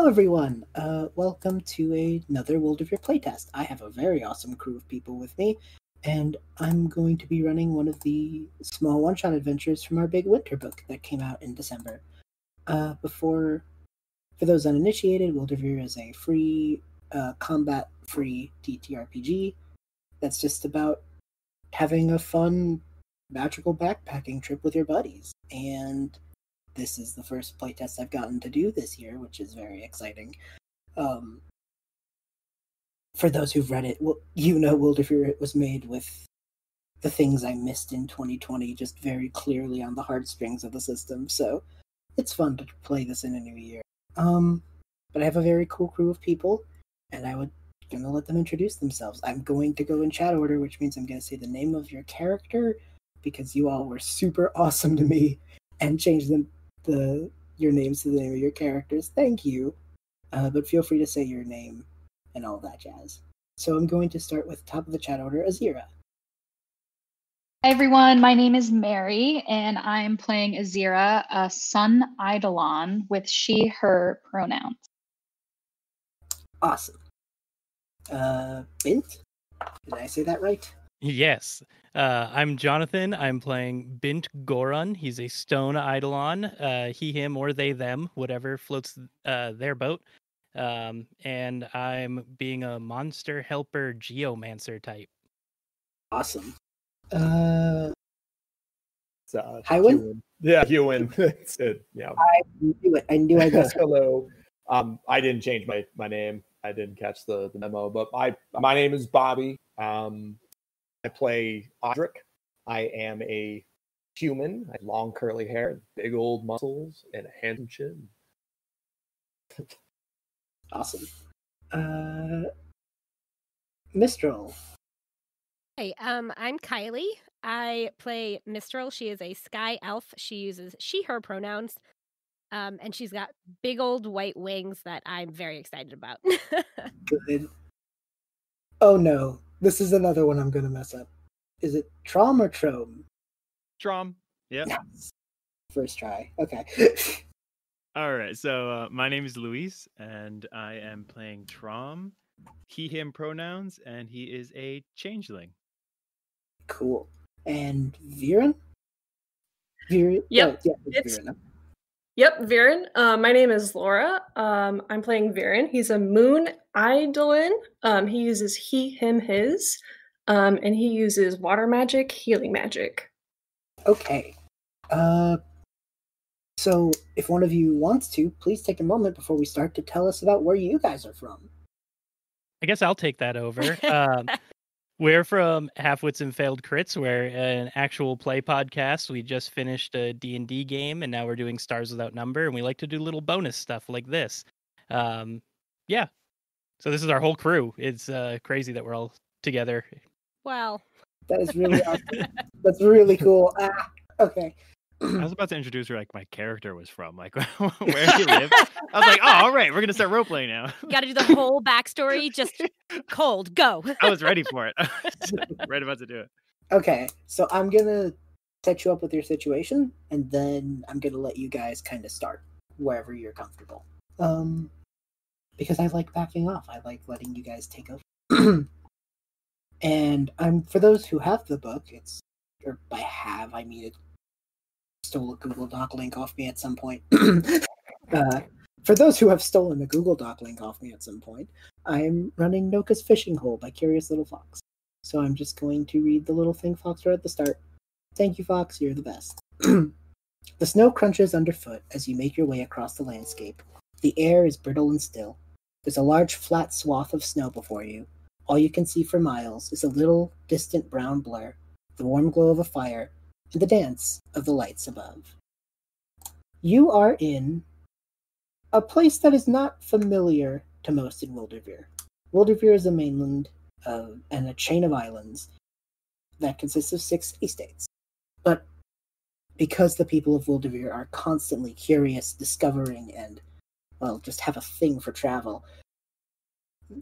Hello, everyone. Welcome to another World of Wyldrvir playtest. I have a very awesome crew of people with me, and I'm going to be running one of the small one-shot adventures from our big winter book that came out in December. For those uninitiated, World of Wyldrvir is a free, combat-free TTRPG that's just about having a fun, magical backpacking trip with your buddies. And this is the first playtest I've gotten to do this year, which is very exciting. For those who've read it, well, World of Wyldrvir was made with the things I missed in 2020 just very clearly on the heartstrings of the system, so it's fun to play this in a new year. But I have a very cool crew of people, and I'm gonna let them introduce themselves. I'm going to go in chat order, which means I'm gonna say the name of your character, because you all were super awesome to me, and change your names to the name of your characters. Thank you. But feel free to say your name and all that jazz. So I'm going to start with top of the chat order, Azira. Hi everyone, my name is Mary, and I'm playing Azira, a sun eidolon with she, her pronouns. Awesome. Bint? Did I say that right? Yes. I'm Jonathan. I'm playing Bint Goran. He's a stone eidolon. He, him, or they, them, whatever floats their boat. And I'm being a monster helper geomancer type. Awesome. Hywin? Yeah, Hywin. It's it. Yeah. I knew I guessed. Hello. I didn't change my name. I didn't catch the memo, but my name is Bobby. I play Audric. I am a human. I have long curly hair, big old muscles, and a handsome chin. Awesome. Mistral. Hey, I'm Kylie. I play Mistral. She is a sky elf. She uses she, her pronouns. And she's got big old white wings that I'm very excited about. Good. Oh no, this is another one I'm going to mess up. Is it Trom or Trom? Trom. Yep. Yes. First try. Okay. All right. So my name is Luis, and I am playing Trom. He, him pronouns, and he is a changeling. Cool. And Viren? Viren? Yep. Oh, yeah, Viren. Yep, Viren. My name is Laura. I'm playing Viren. He's a moon eidolon. He uses he, him, his. And he uses water magic, healing magic. Okay. So if one of you wants to, please take a moment before we start to tell us about where you guys are from. I guess I'll take that over. We're from Halfwits and Failed Crits. We're an actual play podcast. We just finished a D&D game, and now we're doing Stars Without Number, and we like to do little bonus stuff like this. Yeah. So this is our whole crew. It's crazy that we're all together. Wow. That is really awesome. That's really cool. Okay. I was about to introduce her like my character was from, like where he lived. I was like, oh, all right, we're gonna start role playing now. Got to do the whole backstory, just cold. Go. I was ready for it. Right about to do it. Okay, so I'm gonna set you up with your situation, and then I'm gonna let you guys kind of start wherever you're comfortable. Because I like backing off. I like letting you guys take over. And for those who have the book, I mean it stole a Google Doc link off me at some point. For those who have stolen a Google Doc link off me at some point, I'm running Nokka's Fishing Hole by Curious Little Fox. So I'm just going to read the little thing Fox wrote at the start. Thank you, Fox, you're the best. The snow crunches underfoot as you make your way across the landscape. The air is brittle and still. There's a large flat swath of snow before you. All you can see for miles is a little distant brown blur, the warm glow of a fire, and the dance of the lights above. You are in a place that is not familiar to most in Wyldrvir. Wyldrvir is a mainland and a chain of islands that consists of 6 city-states. But because the people of Wyldrvir are constantly curious, discovering, and, well, just have a thing for travel,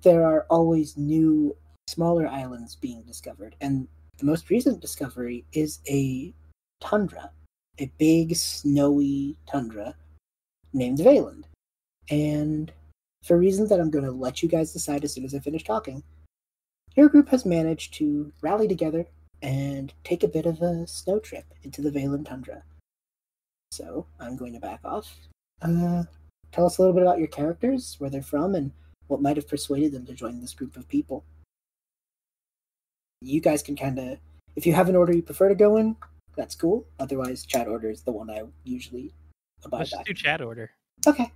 there are always new, smaller islands being discovered, and the most recent discovery is a tundra, a big, snowy tundra named Valand. And for reasons that I'm going to let you guys decide as soon as I finish talking, your group has managed to rally together and take a bit of a snow trip into the Valen Tundra. So I'm going to back off. Tell us a little bit about your characters, where they're from, and what might have persuaded them to join this group of people. You guys can kind of, if you have an order you prefer to go in, that's cool. Otherwise, chat order is the one I usually abide Let's by. just do chat order. Okay.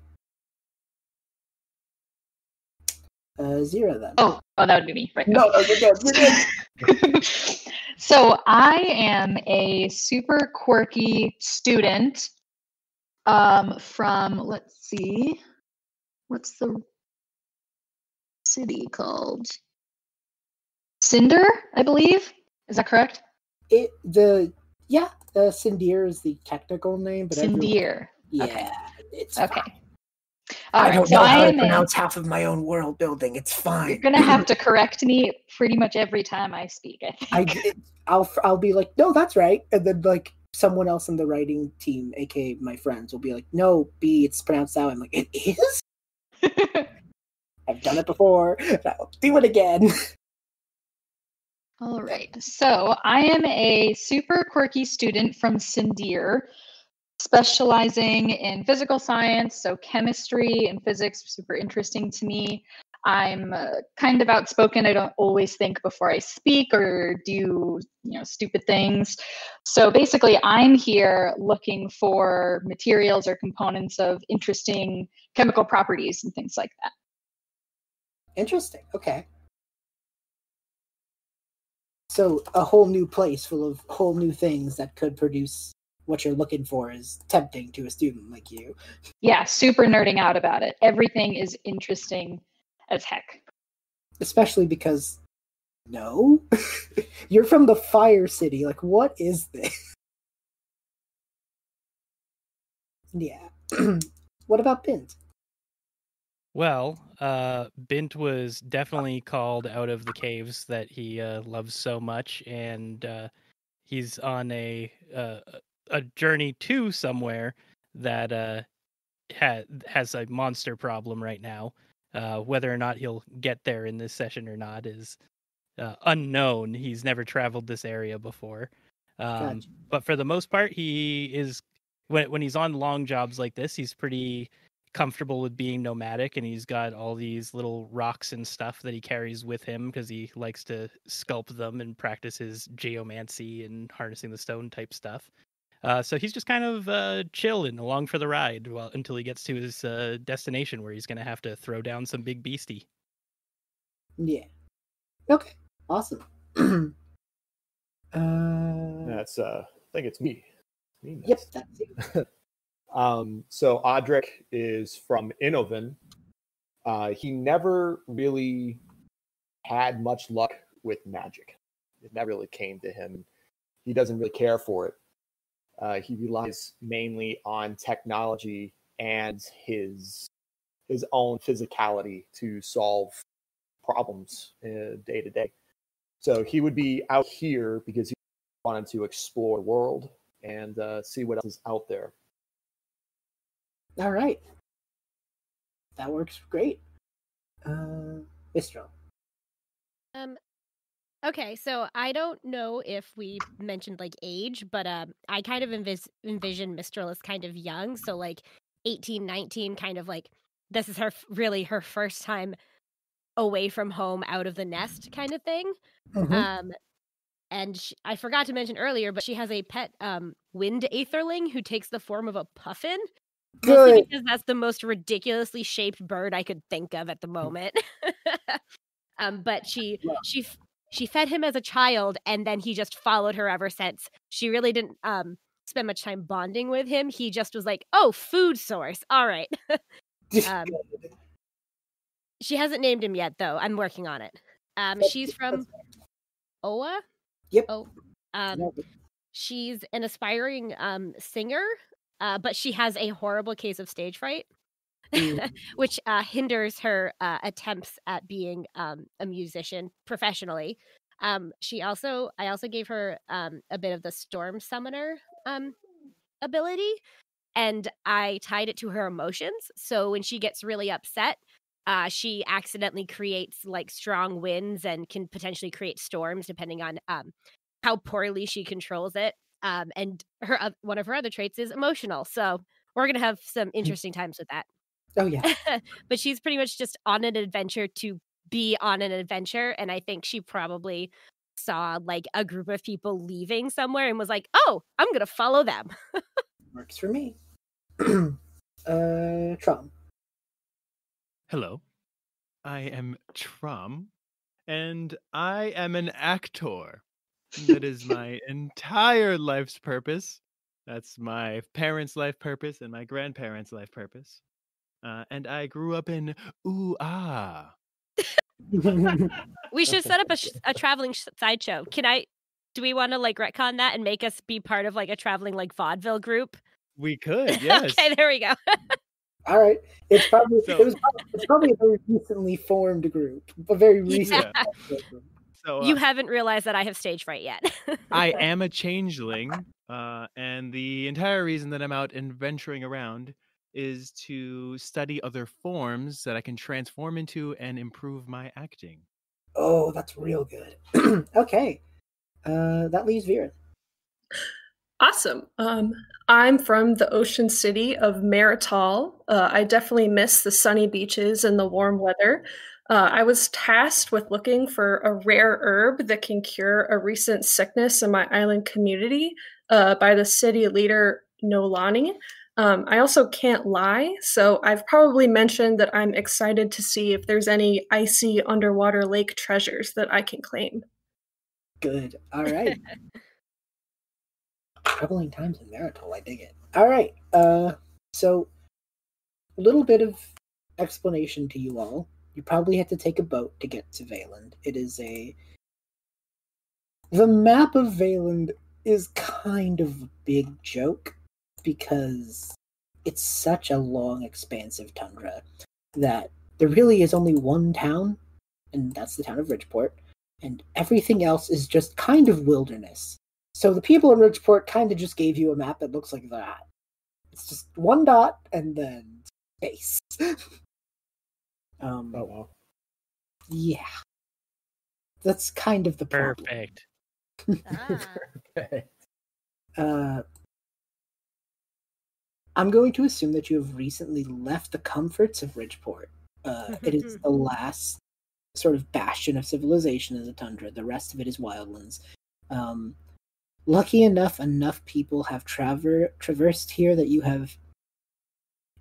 Zero then. Oh, that would be me, right? No, you're good. You're good. So I am a super quirky student from, let's see, what's the city called? Cinder, I believe. Is that correct? Sindir is the technical name, but Sindir. yeah, Okay. it's Okay. fine. All I right, don't so know how to am pronounce half of my own world building. It's You're fine. gonna have to correct me pretty much every time I speak, I think. I'll be like, no, that's right, and then like someone else in the writing team, aka my friends, will be like, no, B, it's pronounced that way. I'm like, it is. I've done it before. I'll do it again. All right. So I am a super quirky student from Sindir, specializing in physical science. So chemistry and physics are super interesting to me. I'm kind of outspoken. I don't always think before I speak or do, stupid things. So basically, I'm here looking for materials or components of interesting chemical properties and things like that. Interesting. Okay. So a whole new place full of whole new things that could produce what you're looking for is tempting to a student like you. Yeah, super nerding out about it. Everything is interesting as heck. Especially because, no, you're from the Fire City. Like, what is this? Yeah. What about Bint? Well, Bint was definitely called out of the caves that he loves so much, and he's on a journey to somewhere that has a monster problem right now. Whether or not he'll get there in this session or not is unknown. He's never traveled this area before. Gotcha. But for the most part, he is when he's on long jobs like this, he's pretty comfortable with being nomadic, and he's got all these little rocks and stuff that he carries with him because he likes to sculpt them and practice his geomancy and harnessing the stone type stuff. So he's just kind of chilling along for the ride until he gets to his destination where he's going to have to throw down some big beastie. Yeah. Okay. Awesome. That's I think it's me. Yep, that's it. So Audric is from Innovan. He never really had much luck with magic. It never really came to him. He doesn't really care for it. He relies mainly on technology and his own physicality to solve problems day to day. So he would be out here because he wanted to explore the world and see what else is out there. All right. That works great. Mistral. Okay, so I don't know if we mentioned like age, but I kind of envision Mistral as kind of young, so like 18, 19, kind of like this is really her first time away from home, out of the nest kind of thing. Mm-hmm. And I forgot to mention earlier, but she has a pet wind aetherling who takes the form of a puffin. Mostly Good. because that's the most ridiculously shaped bird I could think of at the moment. But she fed him as a child, and then he just followed her ever since. She really didn't spend much time bonding with him. He just was like, "Oh, food source. All right." She hasn't named him yet, though. I'm working on it. She's from Oa. Yep. Oh, she's an aspiring singer, but she has a horrible case of stage fright. Which hinders her attempts at being a musician professionally. I also gave her a bit of the storm summoner ability, and I tied it to her emotions. So when she gets really upset, she accidentally creates like strong winds and can potentially create storms depending on how poorly she controls it. And one of her other traits is emotional. So we're gonna have some interesting times with that. Oh yeah. But she's pretty much just on an adventure to be on an adventure, and I think she probably saw like a group of people leaving somewhere and was like, "Oh, I'm gonna follow them." Works for me. Trom. Hello, I am Trum, and I am an actor. That is my entire life's purpose. That's my parents' life purpose and my grandparents' life purpose. And I grew up in ooh ah. We should set up a traveling sideshow. Do we want to like retcon that and make us be part of like a traveling like vaudeville group? We could, yes. Okay, there we go. All right. It's probably So- it's probably a very recently formed group, a very recent. Yeah. group. So You haven't realized that I have stage fright yet. I am a changeling, and the entire reason that I'm out and venturing around is to study other forms that I can transform into and improve my acting. Oh, that's real good. Okay. That leaves Viren. Awesome. I'm from the ocean city of Marital. I definitely miss the sunny beaches and the warm weather. I was tasked with looking for a rare herb that can cure a recent sickness in my island community by the city leader Nolani. I also can't lie, so I've probably mentioned that I'm excited to see if there's any icy underwater lake treasures that I can claim. Good. All right. Troubling times in Marital. I dig it. All right. So a little bit of explanation to you all. You probably have to take a boat to get to Valand. The map of Valand is kind of a big joke because it's such a long, expansive tundra that there really is only one town, and that's the town of Ridgeport, and everything else is just kind of wilderness. So the people in Ridgeport kind of just gave you a map that looks like that. It's just one dot and then space. Oh wow. Yeah. That's kind of the problem. Perfect. I'm going to assume that you have recently left the comforts of Ridgeport. It is the last sort of bastion of civilization in the tundra. The rest of it is wildlands. Lucky enough people have traversed here that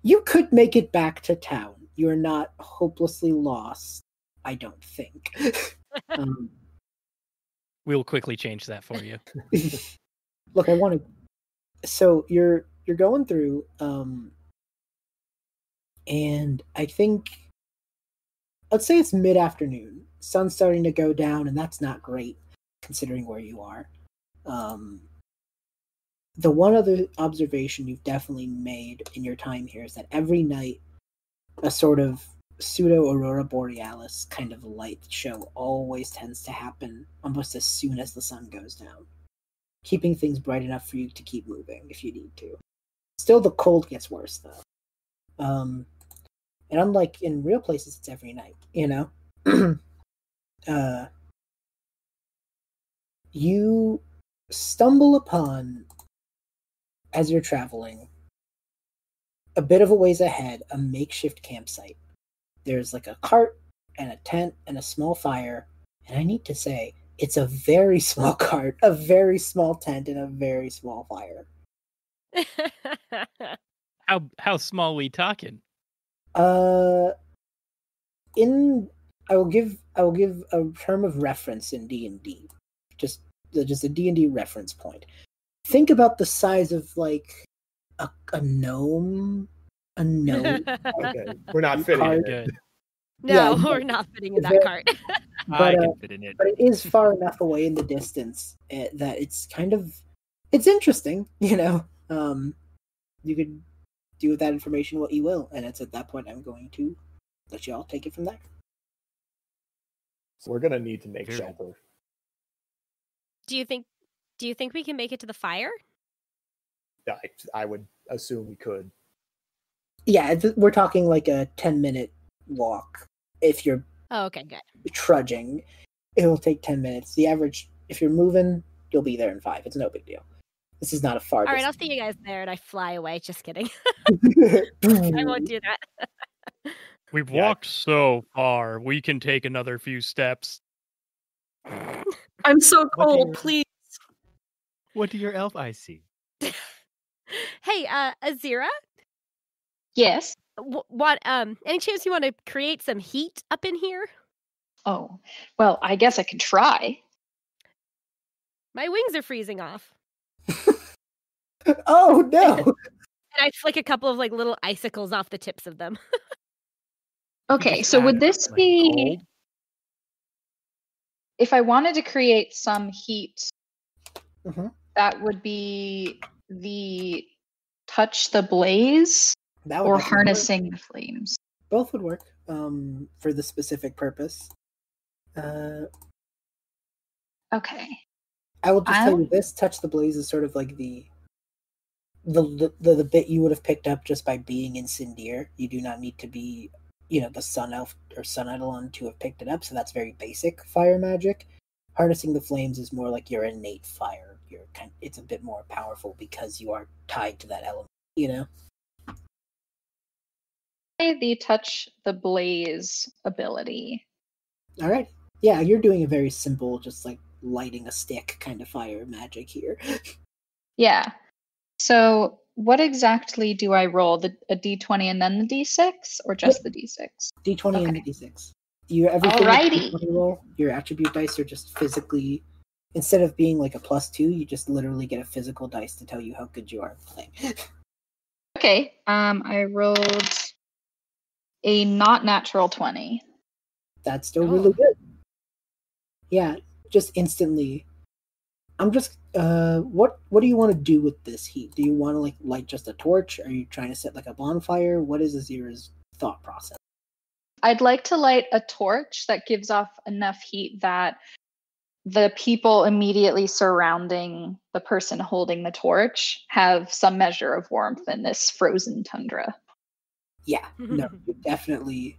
you could make it back to town. You are not hopelessly lost, I don't think. We'll quickly change that for you. Look, I want to. So you're going through, and I think, let's say it's mid-afternoon. Sun's starting to go down, and that's not great considering where you are. The one other observation you've definitely made in your time here is that every night a sort of pseudo aurora borealis kind of light show always tends to happen almost as soon as the sun goes down, keeping things bright enough for you to keep moving if you need to. Still, the cold gets worse though. And unlike in real places, it's every night, you know? You stumble upon, as you're traveling, a bit of a ways ahead, a makeshift campsite. There's like a cart and a tent and a small fire, and I need to say, it's a very small cart, a very small tent, and a very small fire. How small we talking? I will give a term of reference in D&D, just a D&D reference point. Think about the size of like a gnome. A gnome. Okay, we're not fitting in it. Good. No, Yeah, we're not fitting in that cart. I But, can fit in it. but it is far enough away in the distance that it's interesting, you know. You could do with that information what you will, and it's at that point I'm going to let you all take it from there. So we're gonna need to make Very- shelter. Do you think we can make it to the fire? I would assume we could. Yeah, we're talking like a 10-minute walk. If you're Oh, okay, good. trudging, it will take 10 minutes. The average, if you're moving, you'll be there in 5. It's no big deal. This is not a far All right, I'll distance. see you guys there, and I fly away. Just kidding. I won't do that. We've Yeah. walked so far. We can take another few steps. I'm so What do cold, you- please. What do your elf eyes see? Hey, Azira, Yes. what? Any chance you want to create some heat up in here? Oh, well, I guess I could try. My wings are freezing off, Oh no! and I flick a couple of like little icicles off the tips of them. Okay, just so add would it this up, like, be cold? if I wanted to create some heat? Mhm. That would be the touch the blaze That would or definitely work. harnessing the flames. Both would work for the specific purpose. Okay. I will just tell I'll- you this: touch the blaze is sort of like the bit you would have picked up just by being in Sindir. You do not need to be, the sun elf or sun eidolon to have picked it up. So that's very basic fire magic. Harnessing the flames is more like your innate fire. It's a bit more powerful because you are tied to that element. The touch the blaze ability. All right. Yeah, you're doing a very simple, just like lighting a stick kind of fire magic here. Yeah. So what exactly do I roll? A d20 and then the d6, or just the d6? D20 and Okay. the D6. Everything with Alrighty. D20 roll, your attribute dice are just physically, instead of being like a +2, you just literally get a physical dice to tell you how good you are at playing. Okay. I rolled a not natural 20. That's still really Oh. good. Yeah, just instantly. I'm just what do you want to do with this heat? Do you want to like light just a torch? Are you trying to set like a bonfire? What is Azira's thought process? I'd like to light a torch that gives off enough heat that the people immediately surrounding the person holding the torch have some measure of warmth in this frozen tundra. Yeah, no, definitely.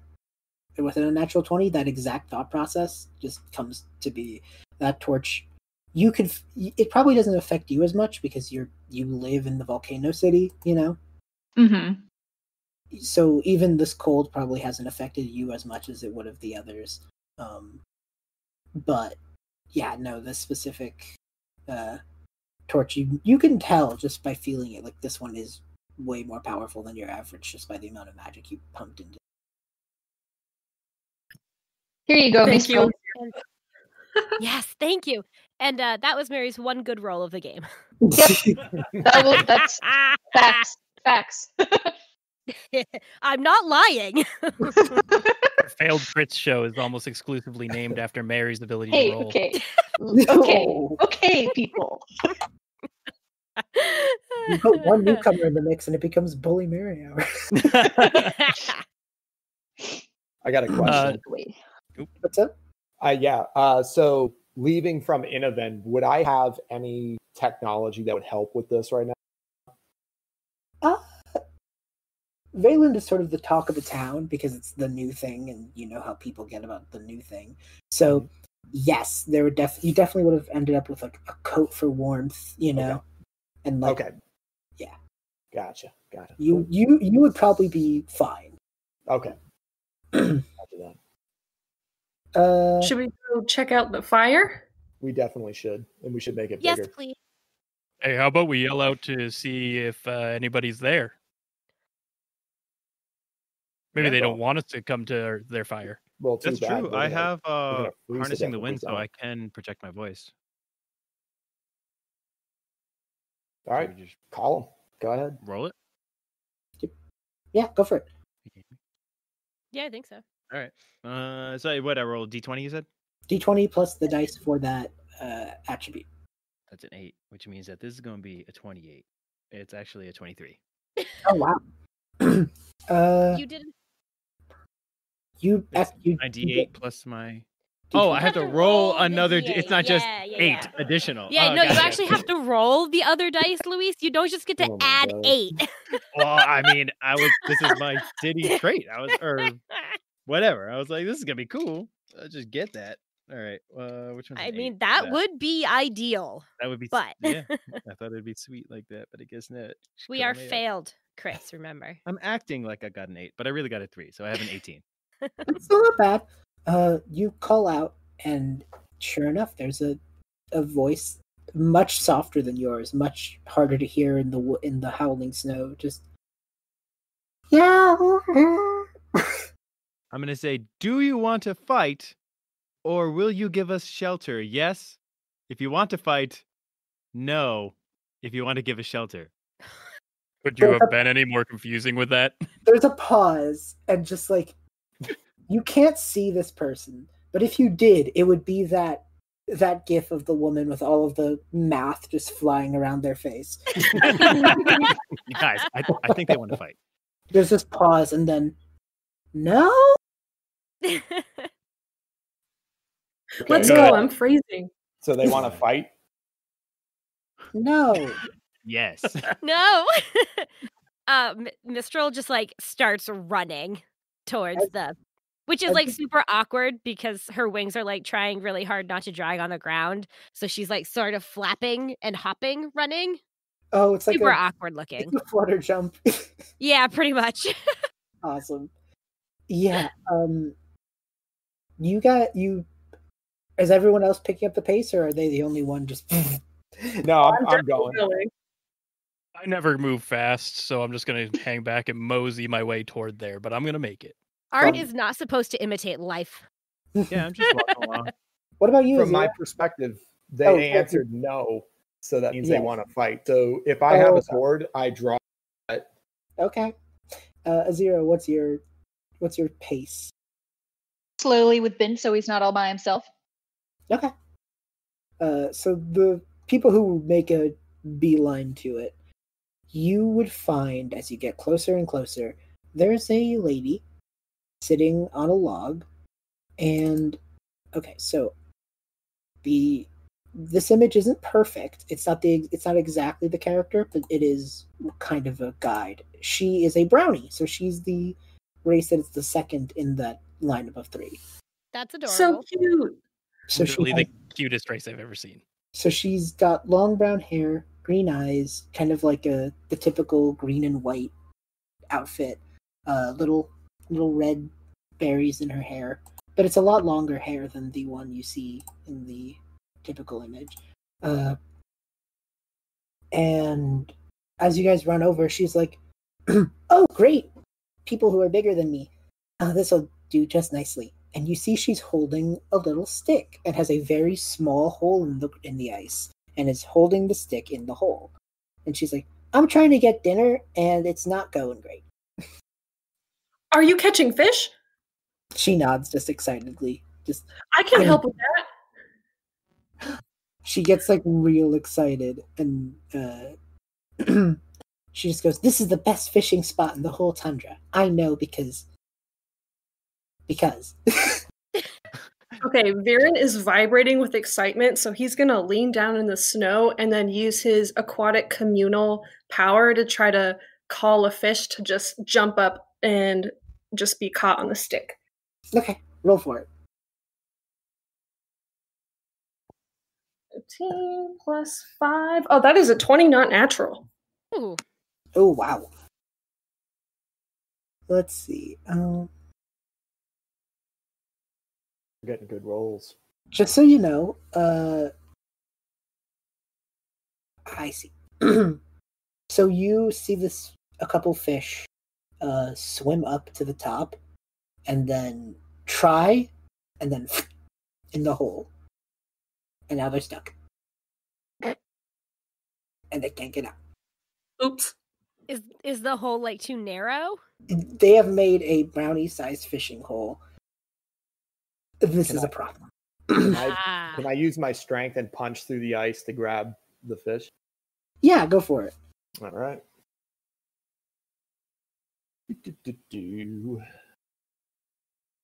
Within a natural 20, that exact thought process just comes to be. That torch, it probably doesn't affect you as much because you live in the volcano city, Mm-hmm. So even this cold probably hasn't affected you as much as it would have the others. But yeah, no, this specific torch, you can tell just by feeling it, like this one is way more powerful than your average just by the amount of magic you pumped into. Here you go, Thank Miss you. Pearl. Yes, thank you. And that was Mary's one good roll of the game. That's facts. Facts. I'm not lying. Our failed crits show is almost exclusively named after Mary's ability Hey, to roll. okay. No. Okay, people. You put one newcomer in the mix and it becomes Bully Mary Hour. I got a question. Wait. What's up? So leaving from Innoven, would I have any technology that would help with this right now? Vayland is sort of the talk of the town because it's the new thing, and you know how people get about the new thing. So, yes, there would you definitely would have ended up with like a coat for warmth, Okay. and like yeah, Gotcha. you would probably be fine. Okay. After that, Uh, Should we go check out the fire? we definitely should, and we should make it Yes, bigger. please. Hey, how about we yell out to see if anybody's there? Maybe Yeah, they well- don't want us to come to their fire. Well, too That's bad. true. We're I gonna- have gonna freeze to harnessing death the if we wind, so don't. I can project my voice. All right, So we just call them. Go ahead. roll it. yeah, go for it. Yeah, I think so. All right. So what I rolled D20. You said D20 plus the dice for that attribute. that's an 8, which means that this is going to be a 28. It's actually a 23. Oh wow. You didn't. You It's you my you D8 get- plus my. D20. Oh, I have to roll the another. D8. It's not just Yeah, yeah, 8 yeah. additional. Yeah, Oh, no, you gotcha. actually have to roll the other dice, Luis. You don't just get to Oh my add God. 8. Well, I mean, this is my city trait. whatever. I was like, this is gonna be cool. I'll just get that. All right. Which one's I an mean, 8? that Yeah, would be ideal. that would be. but- Yeah, I thought it'd be sweet like that, but I guess not. Just We call are me out. failed crits, remember. I'm acting like I got an 8, but I really got a 3, so I have an 18. It's still not bad. You call out, and sure enough, there's a voice much softer than yours, much harder to hear in the howling snow. Just yeah. I'm gonna say, do you want to fight, or will you give us shelter? Yes, if you want to fight. No, if you want to give us shelter. Could you have been any more confusing with that? There's a pause, and just like you can't see this person, but if you did, it would be that gif of the woman with all of the math just flying around their face. Guys, I think they want to fight. There's this pause, and then no. Let's Good. go. I'm freezing. So they want to fight. No. Yes. No. Mistral just like starts running towards which is like super awkward because her wings are like trying really hard not to drag on the ground. So she's like sort of flapping and hopping, running. Oh, it's like Super awkward looking. It's a flutter jump. Yeah, pretty much. Awesome. Yeah. You. Is everyone else picking up the pace, or are they the only one just? No, I'm going. I never move fast, so I'm just going to hang back and mosey my way toward there, but I'm going to make it. Art is not supposed to imitate life. Yeah, I'm just walking along. What about you? From my Azira? perspective, they answered no, so that means they want to fight. So if I have a sword, I draw it. Okay. Azira, what's your pace? Slowly with Ben, so he's not all by himself. Okay. So the people who make a beeline to it, you would find as you get closer and closer, there's a lady sitting on a log, and okay, so this image isn't perfect. It's not exactly the character, but it is kind of a guide. She is a brownie, so she's the race that is the second in that lineup of 3. That's adorable. So cute. So Literally the cutest race I've ever seen. So she's got long brown hair, green eyes, kind of like the typical green and white outfit. Little red berries in her hair, but it's a lot longer hair than the one you see in the typical image. And as you guys run over, she's like, "Oh, great! People who are bigger than me. This will do just nicely." And you see she's holding a little stick and has a very small hole in the ice, and is holding the stick in the hole. And she's like, "I'm trying to get dinner, and it's not going great." Are you catching fish? She nods just excitedly. I can help with that. She gets like real excited, and she just goes, "This is the best fishing spot in the whole tundra. I know because." Okay, Viren is vibrating with excitement, so he's gonna lean down in the snow and then use his aquatic communal power to try to call a fish to just jump up and just be caught on the stick. Okay, roll for it. 15 plus 5. Oh, that is a 20, not natural. Ooh. Oh wow. Let's see. We're getting good rolls. Just so you know, I see. So you see a couple fish swim up to the top, and then try, and then in the hole, and now they're stuck, and they can't get out. Oops. Is the hole like too narrow? They have made a brownie-sized fishing hole. This is a problem. Can I use my strength and punch through the ice to grab the fish? Yeah, go for it. All right.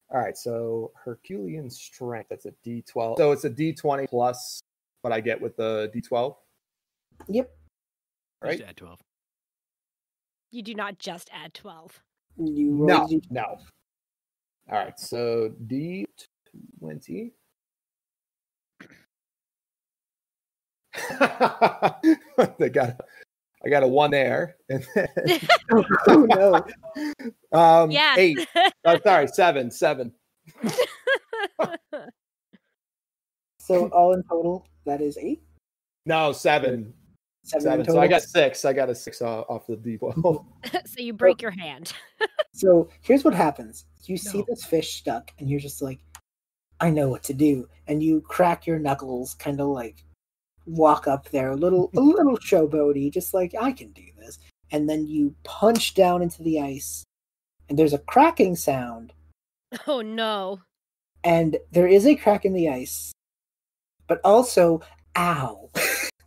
All right, so Herculean strength, that's a D12. So it's a D20 plus what I get with the D12? Yep. Just Right? add 12. You do not just add 12. You No, rolled no. All right, so D20. I got a 1 there. And then, Oh no. Yes. 8. Oh, sorry, 7. So all in total, that is 8. No, 7. 7 in So total. I got 6. I got a 6 off the D12. So you break your hand. So here's what happens. You see No. this fish stuck, and you're just like, I know what to do. And you crack your knuckles, kind of like walk up there, a little showboaty, just like, I can do this. And then you punch down into the ice, and there's a cracking sound, Oh no. and there is a crack in the ice, but also, ow.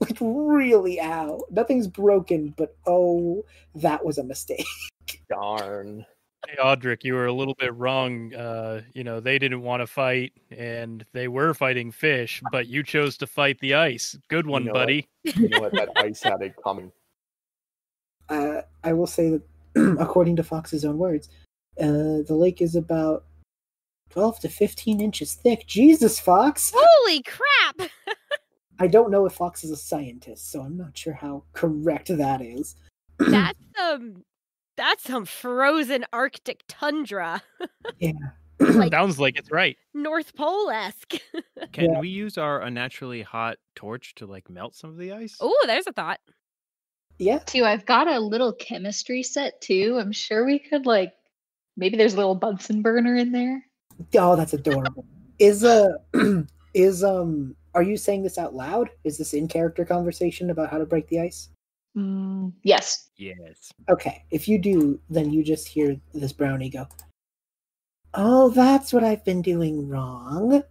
Like, really ow. Nothing's broken, but oh, that was a mistake. Darn. Hey, Audric, you were a little bit wrong. They didn't want to fight, and they were fighting fish, but you chose to fight the ice. Good one, know buddy. You know what? That ice had it coming. I will say that, according to Fox's own words, the lake is about 12 to 15 inches thick. Jesus, Fox! Holy crap! I don't know if Fox is a scientist, so I'm not sure how correct that is. That's some frozen Arctic tundra. Yeah. Like Sounds like it's right. North Pole-esque. Can Yeah. we use our unnaturally hot torch to like melt some of the ice? Oh, there's a thought. Yeah. Too, I've got a little chemistry set too. I'm sure we could maybe there's a little Bunsen burner in there. Oh, that's adorable. Are you saying this out loud? Is this in character conversation about how to break the ice? Yes. Yes. Okay. If you do, then you just hear this brownie go, oh, that's what I've been doing wrong.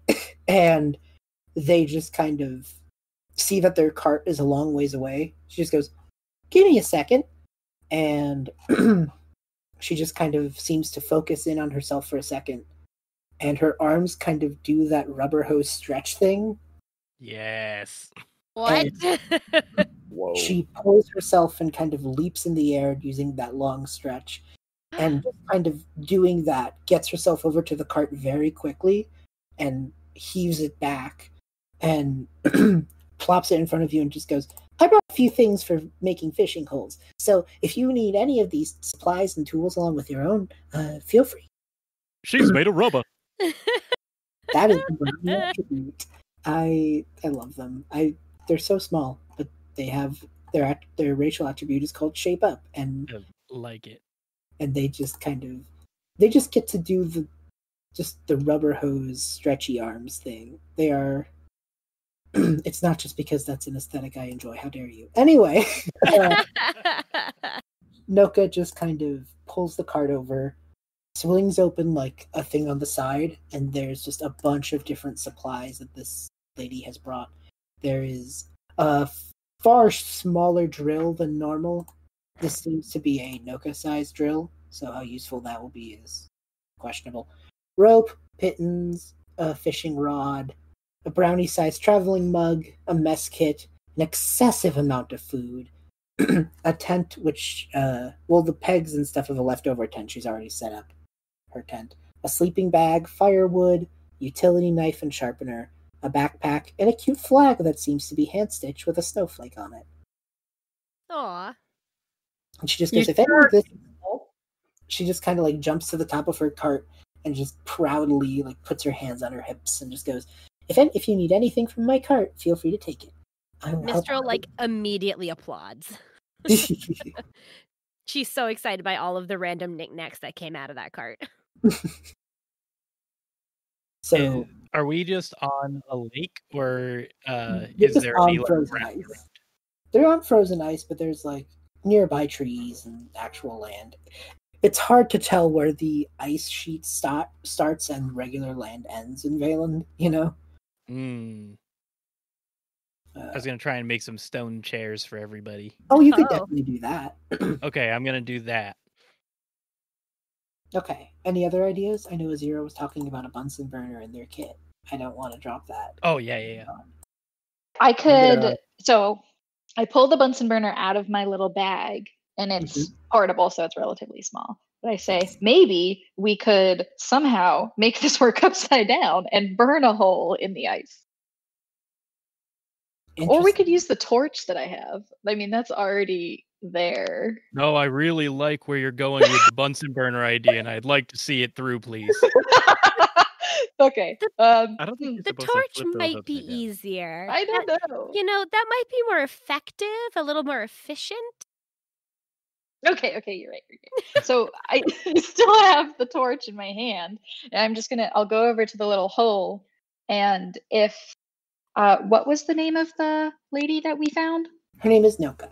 And they just kind of see that their cart is a long ways away. She just goes, give me a second. And she just kind of seems to focus in on herself for a second. And her arms kind of do that rubber hose stretch thing. Yes. What? Whoa. She pulls herself and kind of leaps in the air using that long stretch. And just kind of doing that, gets herself over to the cart very quickly and heaves it back and plops it in front of you and just goes, I brought a few things for making fishing holes. So if you need any of these supplies and tools along with your own, feel free. She's made of rubber. That is the brownie attribute. I love them. They're so small, but they have their racial attribute is called shape up, and Like it. and they just get to do the rubber hose stretchy arms thing. They are. It's not just because that's an aesthetic I enjoy. How dare you? Anyway, Nokka just kind of pulls the cart over, swings open like a thing on the side, and there's just a bunch of different supplies that this lady has brought. There is a far smaller drill than normal. This seems to be a Nokka-sized drill, so how useful that will be is questionable. Rope, pittons, a fishing rod, a brownie-sized traveling mug, a mess kit, an excessive amount of food, a tent which, the pegs and stuff of a leftover tent. She's already set up her tent. A sleeping bag, firewood, utility knife and sharpener, a backpack, and a cute flag that seems to be hand-stitched with a snowflake on it. Aw. And she just goes, if any of this... She just kind of like jumps to the top of her cart and just proudly like puts her hands on her hips and just goes, if you need anything from my cart, feel free to take it. Mistral immediately applauds. She's so excited by all of the random knickknacks that came out of that cart. So Are we just on a lake, or they're is just there on any frozen ground ice. around? They're on frozen ice, but there's like nearby trees and actual land. It's hard to tell where the ice sheet starts and regular land ends in Valen, you know? I was gonna try and make some stone chairs for everybody. Oh, you could Oh. definitely do that. Okay, I'm gonna do that. Okay. Any other ideas? I know Azira was talking about a Bunsen burner in their kit. I don't want to drop that. Oh yeah. I could. gonna- So I pulled the Bunsen burner out of my little bag, and it's portable, so it's relatively small. But I say, maybe we could somehow make this work upside down and burn a hole in the ice. Or we could use the torch that I have. I mean, that's already there. No, I really like where you're going with the Bunsen burner idea, and I'd like to see it through, please. Okay. I don't think you're The supposed to torch flip those might be upside down. easier. I don't know. That might be more effective, a little more efficient. Okay, you're right. So I still have the torch in my hand, and I'll go over to the little hole, and if, what was the name of the lady that we found? Her name is Nokka.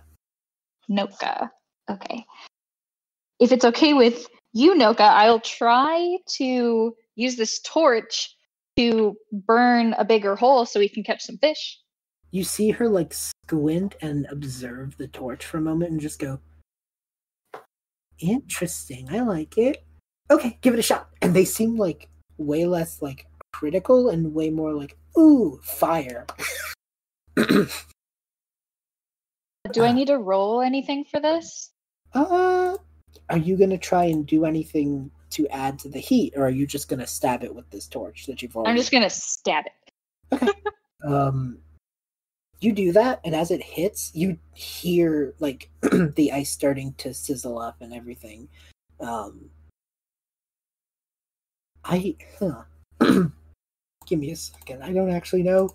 Nokka. Okay. If it's okay with you, Nokka, I'll try to use this torch to burn a bigger hole so we can catch some fish. You see her like squint and observe the torch for a moment and just go, interesting, I like it. Okay, give it a shot. And they seem like way less like critical and way more like, ooh, fire. Do I need to roll anything for this? Are you gonna try and do anything to add to the heat, or are you just gonna stab it with this torch that you've already? I'm just gonna stab it. Okay. You do that, and as it hits, you hear like the ice starting to sizzle up and everything. Give me a second. I don't actually know.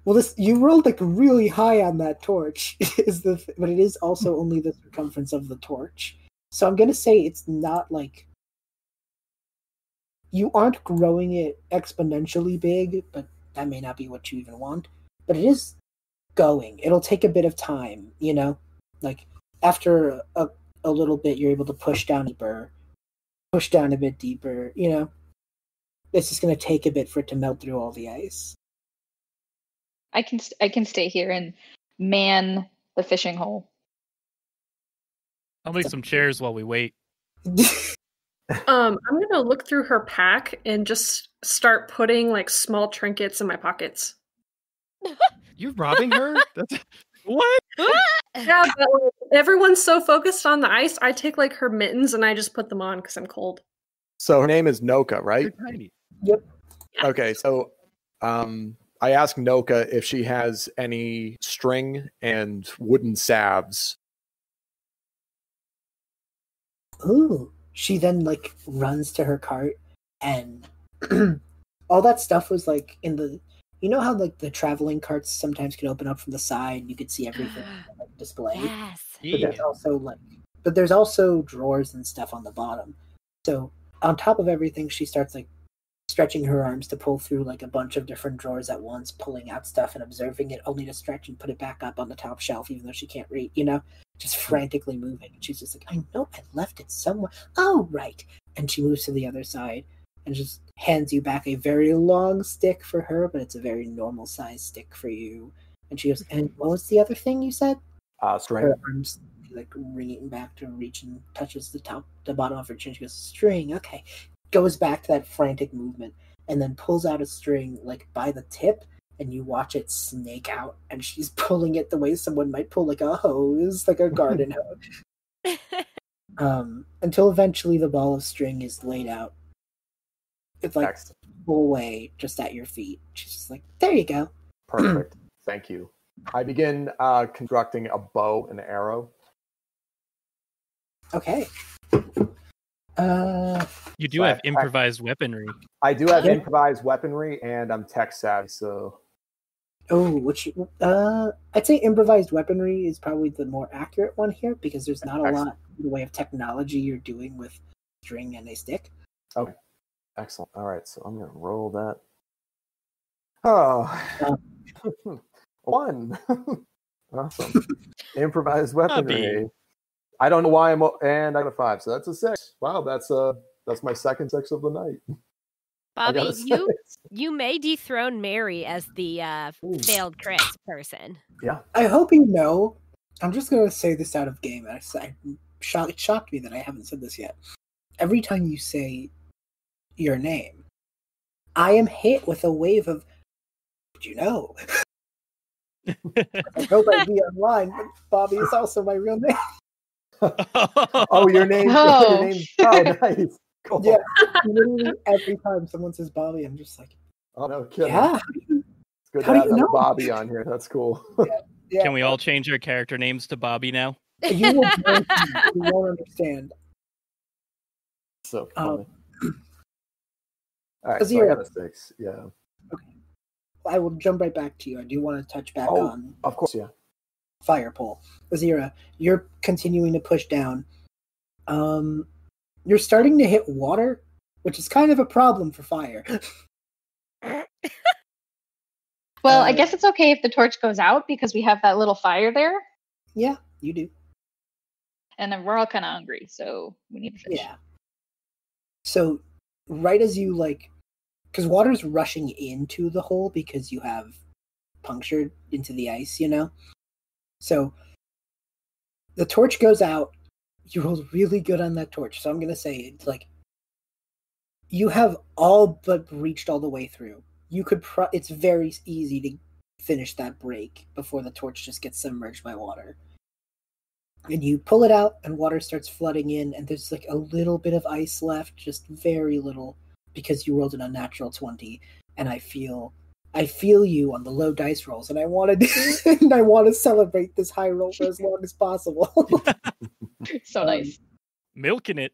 Well, you rolled like really high on that torch, but it is also only the circumference of the torch. So I'm gonna say it's not like you aren't growing it exponentially big, but that may not be what you even want. But it is going. It'll take a bit of time, Like after a little bit, you're able to push down a bit deeper. It's just gonna take a bit for it to melt through all the ice. I can stay here and man the fishing hole. I'll make some chairs while we wait. I'm gonna look through her pack and just start putting like small trinkets in my pockets. You're robbing her? That's what? Yeah, but like, everyone's so focused on the ice. I take like her mittens and I just put them on because I'm cold. So her name is Nokka, right? You're tiny. Yep. Okay, so I asked Nokka if she has any string and wooden salves. Ooh. She then like runs to her cart, and all that stuff was like in the. You know how like the traveling carts sometimes can open up from the side, and you could see everything on like, display. Yes. But there's also drawers and stuff on the bottom. So on top of everything, she starts like stretching her arms to pull through like a bunch of different drawers at once, pulling out stuff and observing it, only to stretch and put it back up on the top shelf, even though she can't read. Just frantically moving. And she's just like, I know I left it somewhere. Oh, right. And she moves to the other side and just hands you back a very long stick for her, but it's a very normal size stick for you. And she goes, and what was the other thing you said? String. Her arms like ringing back to reach and touches the bottom of her chin. She goes, string, okay. Goes back to that frantic movement and then pulls out a string like by the tip, and you watch it snake out, and she's pulling it the way someone might pull like a hose, like a garden hose. Until eventually the ball of string is laid out. It's like full way just at your feet. She's just like, there you go. Perfect. Thank you. I begin constructing a bow and arrow. Okay. You do have improvised weaponry. I do have improvised weaponry, and I'm tech savvy, so. I'd say improvised weaponry is probably the more accurate one here, because there's not a lot in the way of technology you're doing with string and a stick. Okay. Excellent. All right, so I'm going to roll that. Oh. 1. Awesome. Improvised weaponry. I don't know why and I got a 5, so that's a 6. Wow, that's my second 6 of the night. Bobby, you may dethrone Mary as the failed crits person. Yeah. I hope you know. I'm just going to say this out of game. It shocked me that I haven't said this yet. Every time you say your name, I am hit with a wave of, did you know? I hope I'd be online, but Bobby is also my real name. Oh, your name. Oh. Your name. Oh, nice. Cool. Yeah, literally every time someone says Bobby, I'm just like, Oh no kidding. yeah, It's good how to do have you know? Bobby on here. That's cool. yeah. Can we all change our character names to Bobby now? You will you won't understand. So Um, funny. All right, so I got a 6. Yeah. I will jump right back to you. I do want to touch back on Of course, yeah. fire pole. Azira, you're continuing to push down. You're starting to hit water, which is kind of a problem for fire. Well, I guess it's okay if the torch goes out because we have that little fire there. Yeah, you do. And then we're all kind of hungry, so we need fish. Yeah. So, right as you because water's rushing into the hole because you have punctured into the ice, So, the torch goes out. You rolled really good on that torch, so I'm gonna say it's you have all but reached all the way through. You could. It's very easy to finish that break before the torch just gets submerged by water. And you pull it out, and water starts flooding in, and there's a little bit of ice left, just very little, because you rolled an unnatural 20. And I feel you on the low dice rolls, and I want to celebrate this high roll for as long as possible. So nice. Milking it.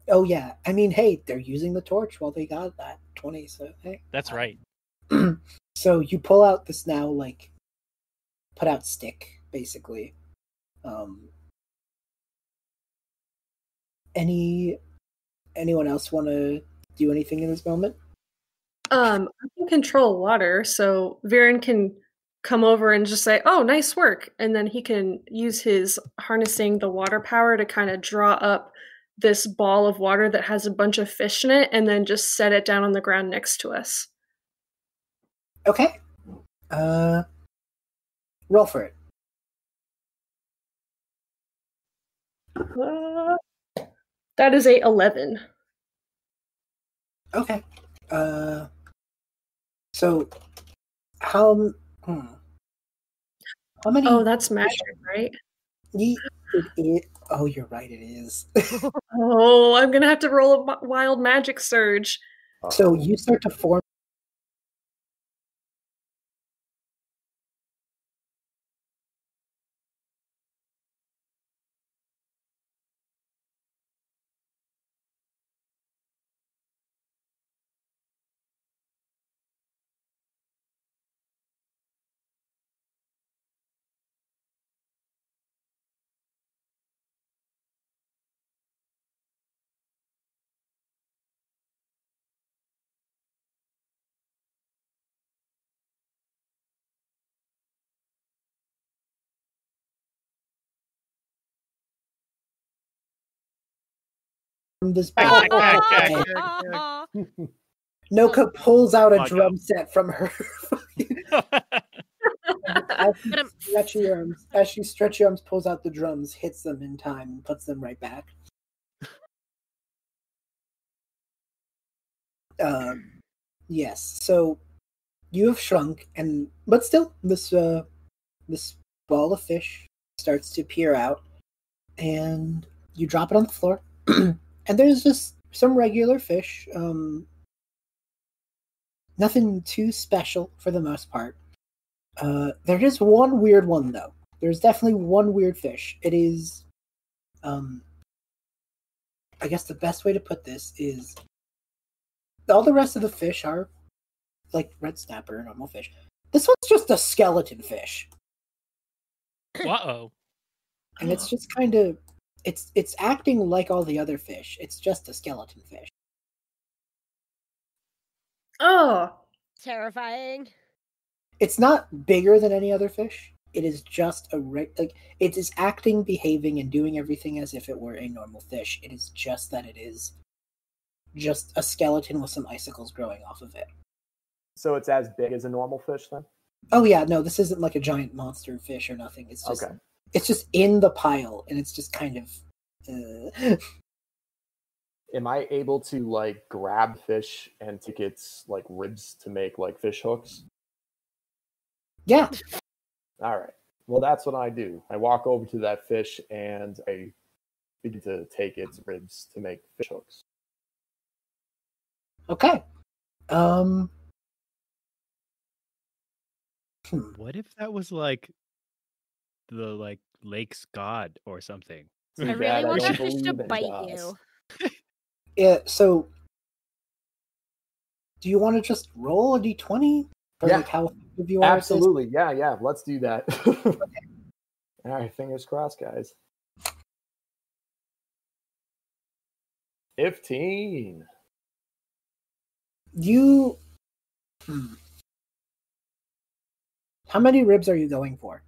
Oh yeah, I mean, hey, they're using the torch while they got that 20, so hey. That's right. So you pull out this now put out stick, basically. Anyone else want to do anything in this moment? I can control water, so Viren can come over and just say, "Oh, nice work," and then he can use his harnessing the water power to kind of draw up this ball of water that has a bunch of fish in it, and then just set it down on the ground next to us. Okay. Roll for it. That is a 11. Okay. So how many? Oh, that's magic, right? Oh, you're right. It is. Oh, I'm gonna have to roll a wild magic surge. So you start to form. This ball. Nokka pulls out a drum set from her. As she stretchy arms, pulls out the drums, hits them in time, and puts them right back. Yes. So you have shrunk, but still, this ball of fish starts to peer out, and you drop it on the floor, and there's just some regular fish. Nothing too special for the most part. There is one weird one though. There's definitely one weird fish. It is, I guess the best way to put this is, all the rest of the fish are like red snapper, normal fish. This one's just a skeleton fish. Uh-oh. And it's just kind of, it's acting like all the other fish. It's just a skeleton fish. Oh, Terrifying. It's not bigger than any other fish. It is just it is acting, behaving, and doing everything as if it were a normal fish. It is just that it is just a skeleton with some icicles growing off of it. So it's as big as a normal fish then? Oh yeah, no, this isn't like a giant monster fish or nothing. It's just Okay. It's just in the pile, and it's just kind of. Am I able to grab fish and take its ribs to make fish hooks? Yeah. All right. Well, that's what I do. I walk over to that fish and I begin to take its ribs to make fish hooks. Okay. What if that was like the lake's god or something? Too I really bad want don't that fish to believe in bite gods. you. Yeah. So, do you want to just roll a d20 for Yeah. like how effective you are? at this? Absolutely. Yeah. Let's do that. All right, fingers crossed, guys. 15. You. How many ribs are you going for?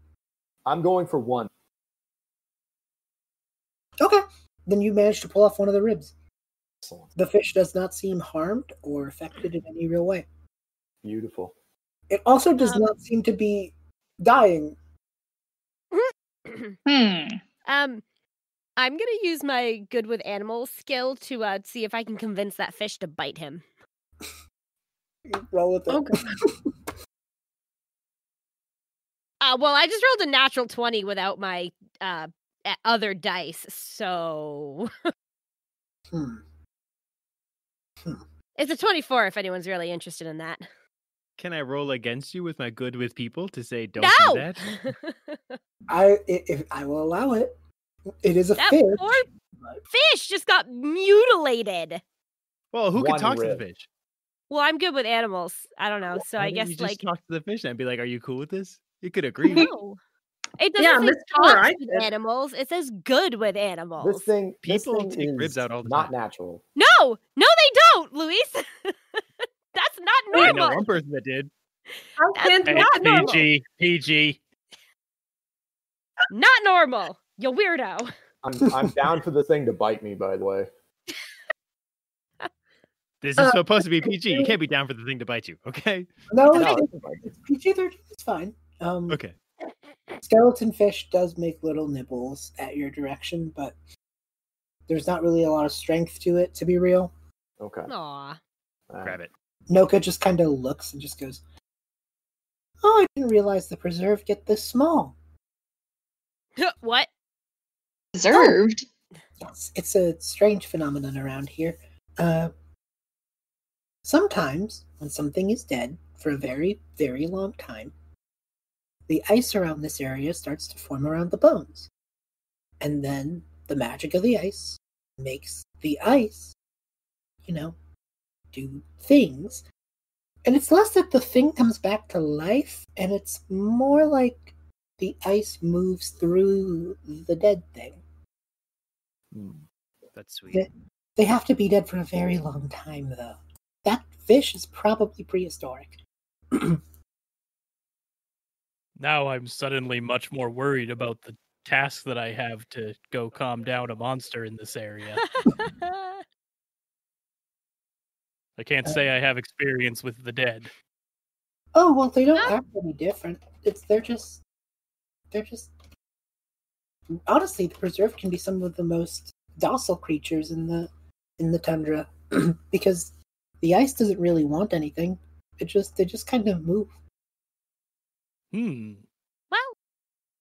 I'm going for 1. Okay. Then you managed to pull off one of the ribs. Excellent. The fish does not seem harmed or affected in any real way. Beautiful. It also does not seem to be dying. I'm gonna use my good with animals skill to see if I can convince that fish to bite him. Roll with it. Oh, God. Well, I just rolled a natural 20 without my other dice, so it's a 24 if anyone's really interested in that. Can I roll against you with my good with people to say don't No! do that? I will allow it. It is a That fish. poor fish just got mutilated. Well, who can 1 talk to rib. the fish? Well, I'm good with animals. I don't know, so Why I don't guess you just like talk to the fish and be like, "Are you cool with this?" You could agree. no. It doesn't Yeah, say Miss Keller, talks I with did. animals. It says good with animals. This thing People take is ribs out all the not time. natural. No, they don't, Luis. That's not I know normal. one person that did. How can Hey, not normal? PG. Not normal. You weirdo. I'm down for the thing to bite me, by the way. This is supposed to be PG. You can't be down for the thing to bite you, okay? No, No, it's PG-13. It's fine. Okay. Skeleton fish does make little nibbles at your direction, but there's not really a lot of strength to it, to be real. okay. Aw. Grab it. Nokka just kind of looks and just goes, "Oh, I didn't realize the preserve get this small." What? Deserved. It's a strange phenomenon around here. Sometimes, when something is dead for a very, very long time, the ice around this area starts to form around the bones. And then the magic of the ice makes the ice, do things. And it's less that the thing comes back to life, and it's more like the ice moves through the dead thing. That's sweet. They have to be dead for a very long time, though. That fish is probably prehistoric. Now I'm suddenly much more worried about the task that I have to go calm down a monster in this area. I can't say I have experience with the dead. Oh, well, they don't act any different. They're just honestly, the preserve can be some of the most docile creatures in the tundra because the ice doesn't really want anything. They just kind of move. Well,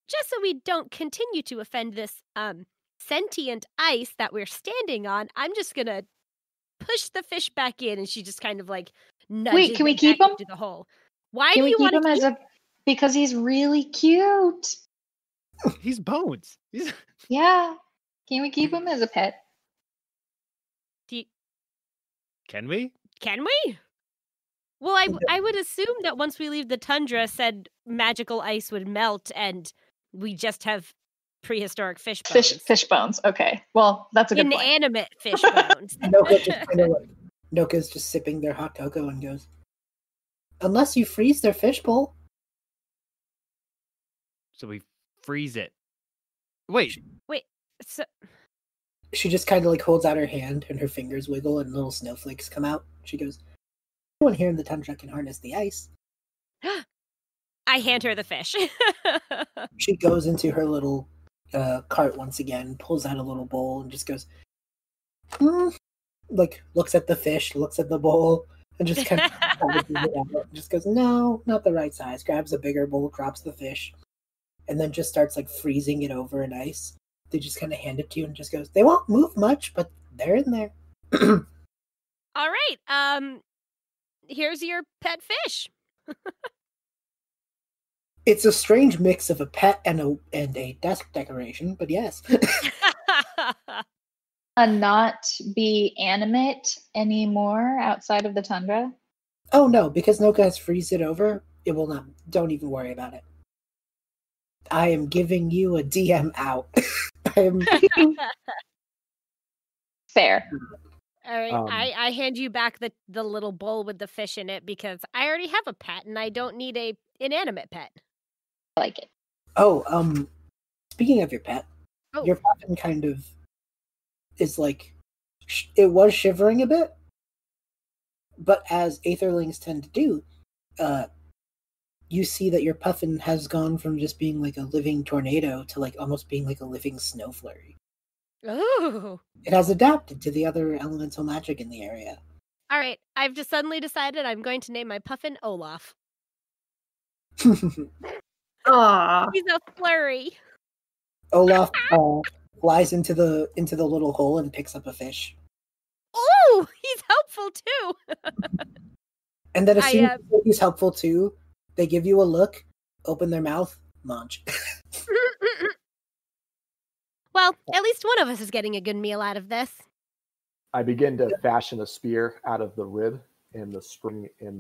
just so we don't continue to offend this sentient ice that we're standing on, I'm just gonna push the fish back in, and she just kind of like nudges. Wait, can we it keep back him? into the hole? Why Can do we you keep want him to as keep? because he's really cute. He's bones. Yeah. Can we keep him as a pet? Can we? Can we? Well, I would assume that once we leave the tundra, said magical ice would melt, and we just have prehistoric fish bones. Fish bones. Okay. Well, that's a good point. Inanimate fish bones. Nokka's just sipping their hot cocoa and goes, "Unless you freeze their fishbowl." So we freeze it. Wait. So She just kind of like holds out her hand, and her fingers wiggle, and little snowflakes come out. She goes, "Everyone here in the tundra can harness the ice." I hand her the fish. She goes into her little cart once again, pulls out a little bowl, and just goes, like looks at the fish, looks at the bowl, and just kind of just goes, "No, not the right size." Grabs a bigger bowl, drops the fish, and then just starts like freezing it over in ice. they just kind of hand it to you and just goes, they won't move much, but they're in there. All right. Here's your pet fish. It's a strange mix of a pet and a desk decoration, but yes. Not be animate anymore outside of the tundra? Oh no, because Nokka has freezed it over, it will not. Don't even worry about it. I am giving you a DM out. I am. Fair. All right, I hand you back the little bowl with the fish in it because I already have a pet and I don't need a inanimate pet. I like it. Oh, speaking of your pet, Oh. your puffin kind of is like, it was shivering a bit, but as aetherlings tend to do, you see that your puffin has gone from just being like a living tornado to like almost being like a living snow flurry. Ooh. It has adapted to the other elemental magic in the area. All right, I've just suddenly decided I'm going to name my puffin Olaf. Aw. He's a flurry. Olaf flies into the little hole and picks up a fish. Oh, he's helpful too. And then as soon as he's helpful too, they give you a look, open their mouth, munch. Well, at least one of us is getting a good meal out of this. I begin to fashion a spear out of the rib and the spring in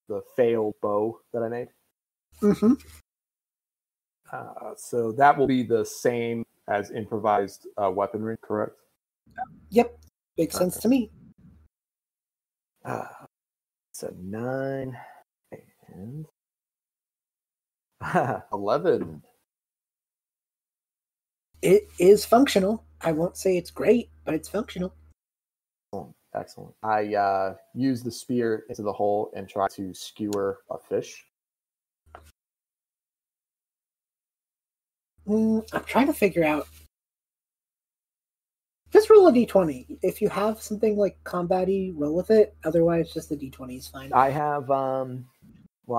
the failed bow that I made. Mm-hmm. So that will be the same as improvised weaponry, correct? Yep, makes sense to me. So 9 and 11. It is functional. I won't say it's great, but it's functional. Excellent. I use the spear into the hole and try to skewer a fish. I'm trying to figure out. Just roll a d20. If you have something like combat-y, roll with it. Otherwise, just the d20 is fine. I have I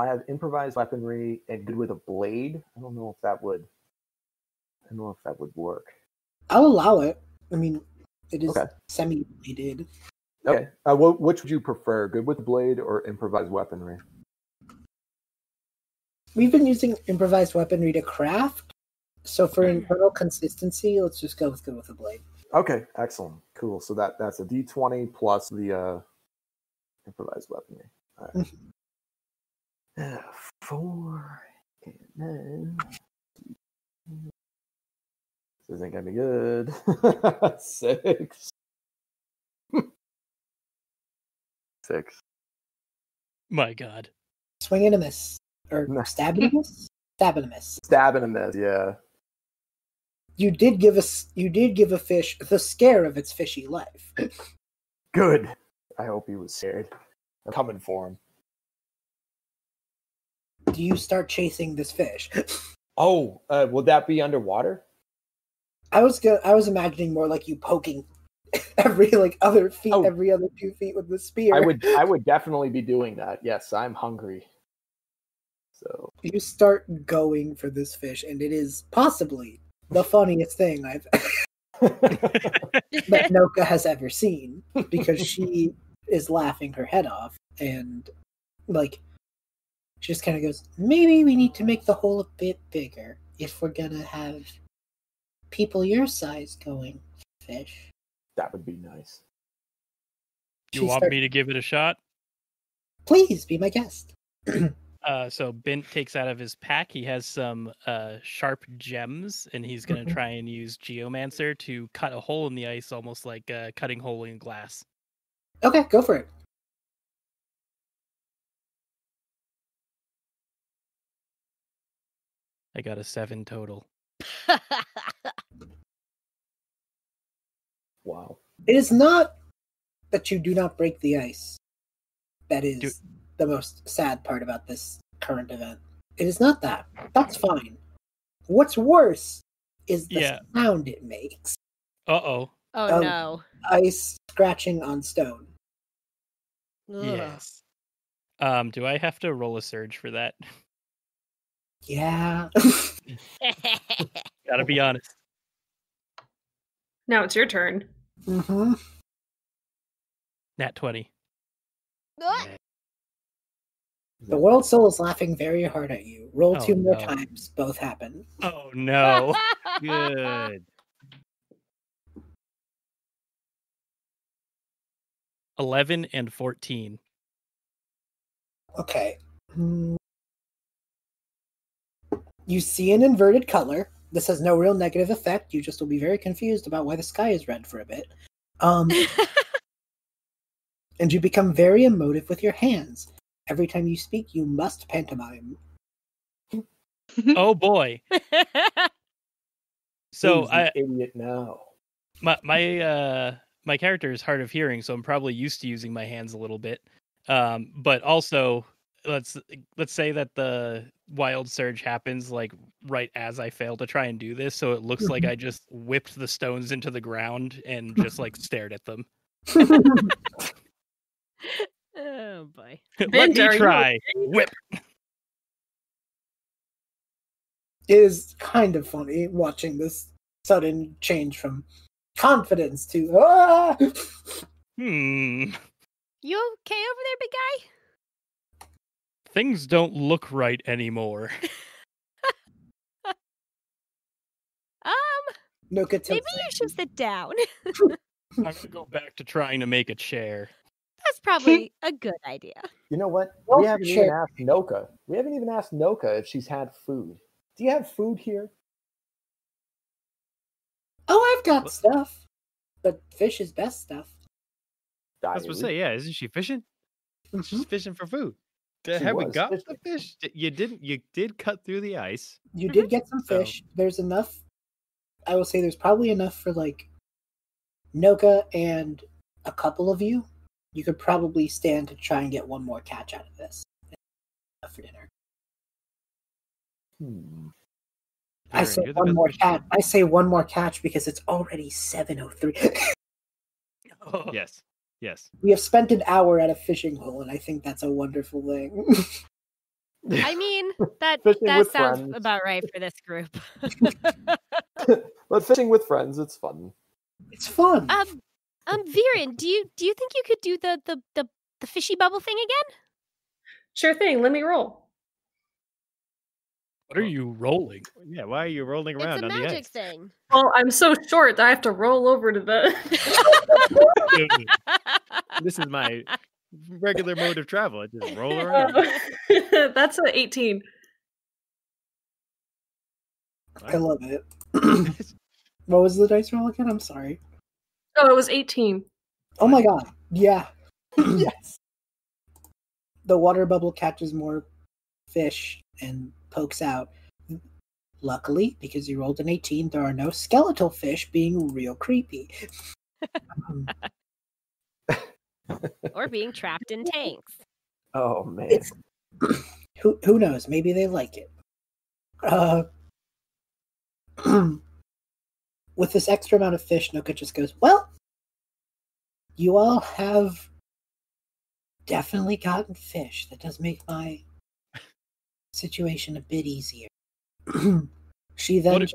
have improvised weaponry and good with a blade. I don't know if that would work. I'll allow it. I mean, it is Okay. semi-bladed. Okay. Which would you prefer, good with blade or improvised weaponry? We've been using improvised weaponry to craft, so for internal consistency, let's just go with good with a blade. Okay, excellent, cool. So that's a d20 plus the improvised weaponry. All right. 4 and then this isn't gonna be good. 6. 6. My God. Swing and a miss. Or stab and a miss? Stab and a miss. Stab and a miss, yeah. You did give a fish the scare of its fishy life. Good. I hope he was scared. I'm coming for him. Do you start chasing this fish? Oh, would that be underwater? I was imagining more like you poking every other 2 feet with the spear. I would definitely be doing that. Yes, I'm hungry. So you start going for this fish, and it is possibly the funniest thing that Nokka has ever seen, because she is laughing her head off, and she just kind of goes, maybe we need to make the hole a bit bigger if we're gonna have people your size going fish. That would be nice. You want me to give it a shot? Please be my guest. So Bint takes out of his pack. He has some sharp gems, and he's going to try and use Geomancer to cut a hole in the ice, almost like cutting a hole in glass. Okay, go for it. I got a 7 total. Wow. It is not that you do not break the ice. That is the most sad part about this current event. It is not that. That's fine. What's worse is the sound it makes. Uh-oh. Oh, no. Ice scratching on stone. Ugh. Yes. Do I have to roll a surge for that? Yeah. Gotta be honest. Now it's your turn. Mm-hmm. Nat 20. The world soul is laughing very hard at you. Roll Oh, 2 more no. times. Both happen. Oh no. Good. 11 and 14. Okay. You see an inverted color. This has no real negative effect. You just will be very confused about why the sky is red for a bit. And you become very emotive with your hands. Every time you speak, you must pantomime. Oh boy. So Who's the idiot now? my character is hard of hearing, so I'm probably used to using my hands a little bit. But also let's say that the wild surge happens like right as I fail to try and do this, so it looks like I just whipped the stones into the ground and just like stared at them. Oh boy. Let Bent, me are you try. okay? Whip. It is kind of funny watching this sudden change from confidence to ah! Hmm. You okay over there, big guy? Things don't look right anymore. Nokka tilts Maybe you should sit down. I'm gonna go back to trying to make a chair. That's probably a good idea. You know what? Well, We haven't sure. even asked Nokka. We haven't even asked Nokka if she's had food. Do you have food here? Oh, I've got stuff. But fish is best stuff. I was going to say, yeah, isn't she fishing? She's fishing for food. Have we was got fishing. the fish? You did cut through the ice. You did get some So- fish. There's enough. I will say there's probably enough for like Nokka and a couple of you. You could probably stand to try and get one more catch out of this for dinner. I Aaron, say you're the one best more fisherman. catch. I say one more catch because it's already 7:03. Oh. Yes. Yes. We have spent an hour at a fishing hole, and I think that's a wonderful thing. I mean, that Fishing with sounds friends. about right for this group. But fishing with friends, it's fun. It's fun. Viren, do you think you could do the fishy bubble thing again? Sure thing. Let me roll. What are you rolling? Yeah, why are you rolling around It's a on the magic ice? thing. Well, I'm so short that I have to roll over to the. This is my regular mode of travel. I just roll around. That's an 18. I love it. What was the dice roll again? I'm sorry. Oh, it was 18. Oh my god. Yeah. Yes. The water bubble catches more fish and pokes out. Luckily, because you rolled an 18, there are no skeletal fish being real creepy. Or being trapped in tanks. Oh man. It's who knows? Maybe they like it. With this extra amount of fish, Nokka just goes, well, you all have definitely gotten fish. That does make my situation a bit easier. She then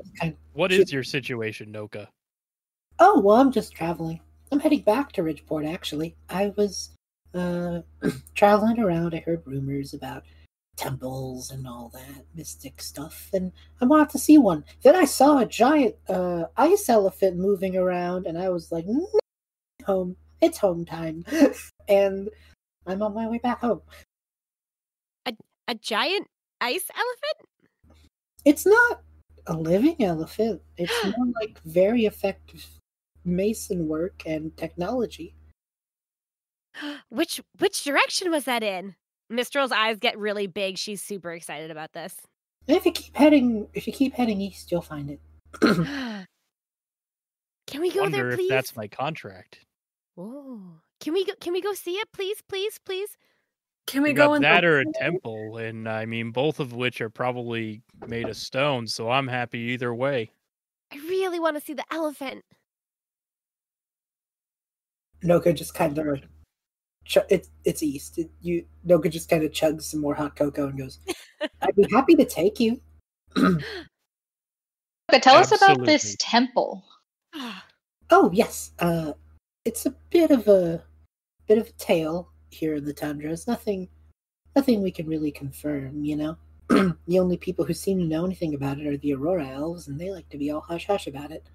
What is your situation, Nokka? Oh, well, I'm just traveling. I'm heading back to Ridgeport, actually. I was traveling around. I heard rumors about temples and all that mystic stuff, and I wanted to see one. Then I saw a giant ice elephant moving around, and I was like, home. It's home time. And I'm on my way back home. A giant ice elephant? It's not a living elephant. It's more like very effective mason work and technology. Which direction was that in? Mistral's eyes get really big. She's super excited about this. And if you keep heading east, you'll find it. Can we go Wonder there, if please? that's my contract. Whoa. Can we go see it, please, please, please? Can we We go got in that the or a temple, and I mean both of which are probably made of stone, so I'm happy either way. I really want to see the elephant. Nokka just kind of it's east. Nokka just kind of chugs some more hot cocoa and goes, "I'd be happy to take you." But tell us about this Absolutely. temple. Oh yes, it's a bit of a tale here in the tundra. It's nothing we can really confirm. The only people who seem to know anything about it are the Aurora elves, and they like to be all hush hush about it.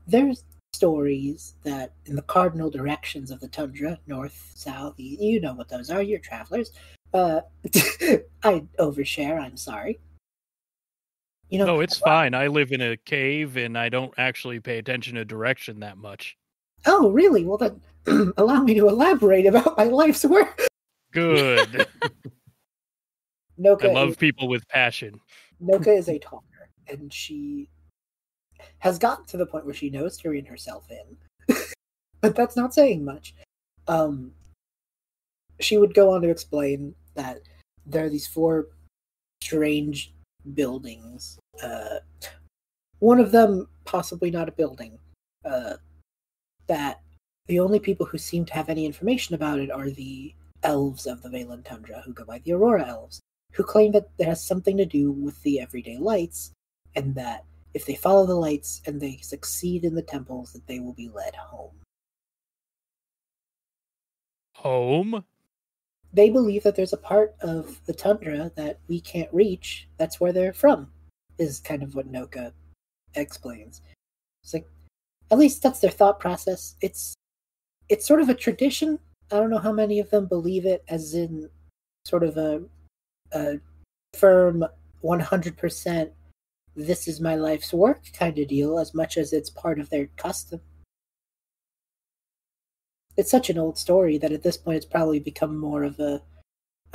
There's stories that in the cardinal directions of the tundra, north, south, you know what those are. You're travelers. I overshare. I'm sorry. No, it's fine. I live in a cave and I don't actually pay attention to direction that much. Oh, really? Well, then allow me to elaborate about my life's work. Good. Nokka I love people with passion. Nokka is a talker, and she has gotten to the point where she knows to rein herself in. But that's not saying much. She would go on to explain that there are these 4 strange buildings. One of them possibly not a building. That the only people who seem to have any information about it are the elves of the Valen Tundra, who go by the Aurora elves, who claim that it has something to do with the everyday lights, and that if they follow the lights and they succeed in the temples, that they will be led home. Home? They believe that there's a part of the tundra that we can't reach. That's where they're from, is kind of what Nokka explains. It's like, at least that's their thought process. It's sort of a tradition. I don't know how many of them believe it as in sort of a firm 100% this is my life's work kind of deal, as much as it's part of their custom. It's such an old story that at this point it's probably become more of a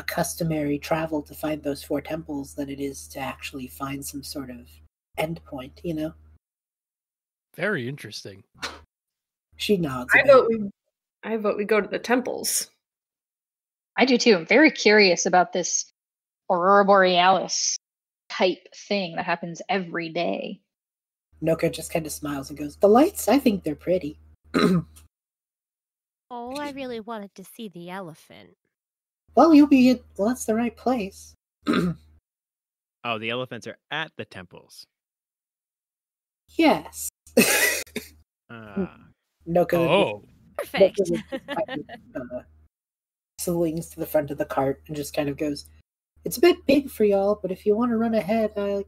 customary travel to find those 4 temples than it is to actually find some sort of endpoint, Very interesting. She nods. I vote we go to the temples. I do too. I'm very curious about this Aurora Borealis type thing that happens every day. Nokka just kind of smiles and goes, "The lights, I think they're pretty." Oh, I really wanted to see the elephant. Well, that's the right place. Oh, the elephants are at the temples. Yes. Nokka. Oh. Perfect. Swings to the front of the cart and just kind of goes, "It's a bit big for y'all, but if you want to run ahead, I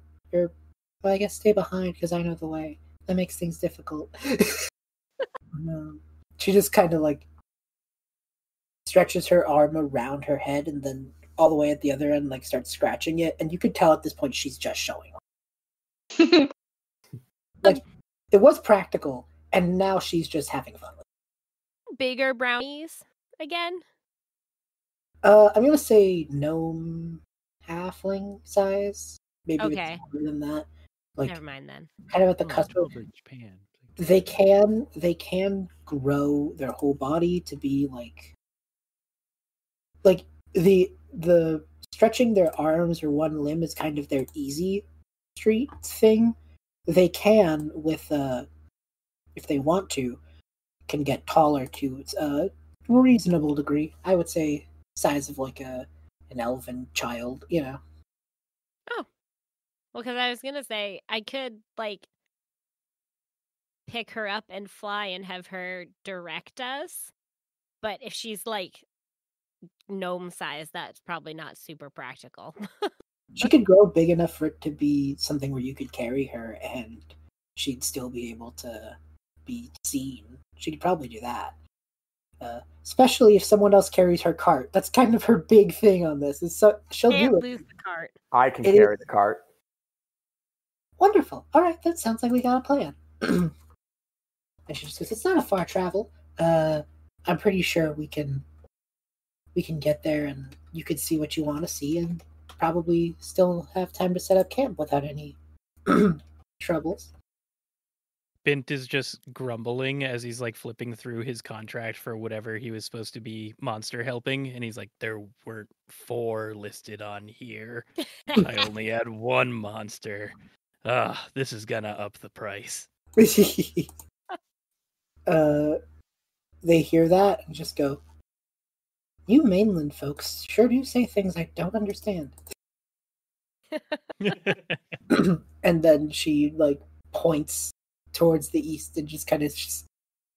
guess stay behind because I know the way. That makes things difficult." She just kind of stretches her arm around her head and then all the way at the other end starts scratching it, and you could tell at this point she's just showing off. It was practical, and now she's just having fun with it. Bigger brownies again? I'm gonna say gnome halfling size. Maybe Okay. it's more than that. Never mind then. Kind of at the cusp of Japan. they can grow their whole body to be like the stretching their arms or one limb is kind of their easy street thing. They can with if they want to can get taller to a reasonable degree. I would say size of an elven child, Oh. Well, because I was going to say, I could, pick her up and fly and have her direct us. But if she's, gnome size, that's probably not super practical. She could grow big enough for it to be something where you could carry her and she'd still be able to be seen. She could probably do that. Especially if someone else carries her cart. That's kind of her big thing on this. She'll Can't do it. lose the cart. I can carry the cart. Wonderful. All right, that sounds like we got a plan. And she just goes, "It's not a far travel. I'm pretty sure we can get there, and you can see what you want to see, and probably still have time to set up camp without any troubles." Bint is just grumbling as he's flipping through his contract for whatever he was supposed to be monster helping, and he's like, "There were 4 listed on here. I only had 1 monster. This is gonna up the price." They hear that and just go, "You mainland folks sure do say things I don't understand." And then she points towards the east and just kind of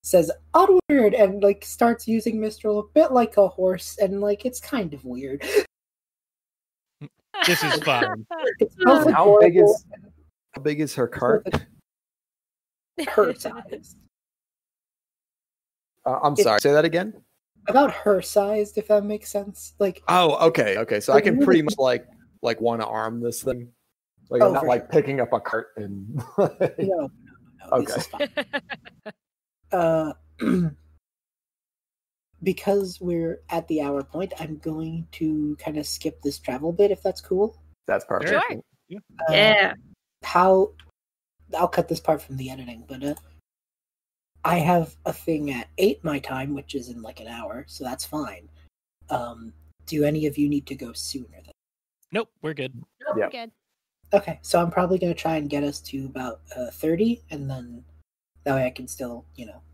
says onward and like starts using Mistral a bit like a horse, and like it's kind of weird. This is fun. It's both How adorable big is her cart? and her size. I'm sorry. Say that again. About her sized, if that makes sense. Like, Oh, okay. So I can pretty much like one arm this thing. Like I'm not like picking up a cart and. no. Okay. This is fine. Because we're at the hour point, I'm going to kind of skip this travel bit, if that's cool. That's perfect. Sure. Yeah. I'll cut this part from the editing, but I have a thing at 8 my time, which is in like an hour, so that's fine. Do any of you need to go sooner than? Nope, we're good. Nope, Yeah. we're good. Okay, so I'm probably going to try and get us to about 30, and then that way I can still,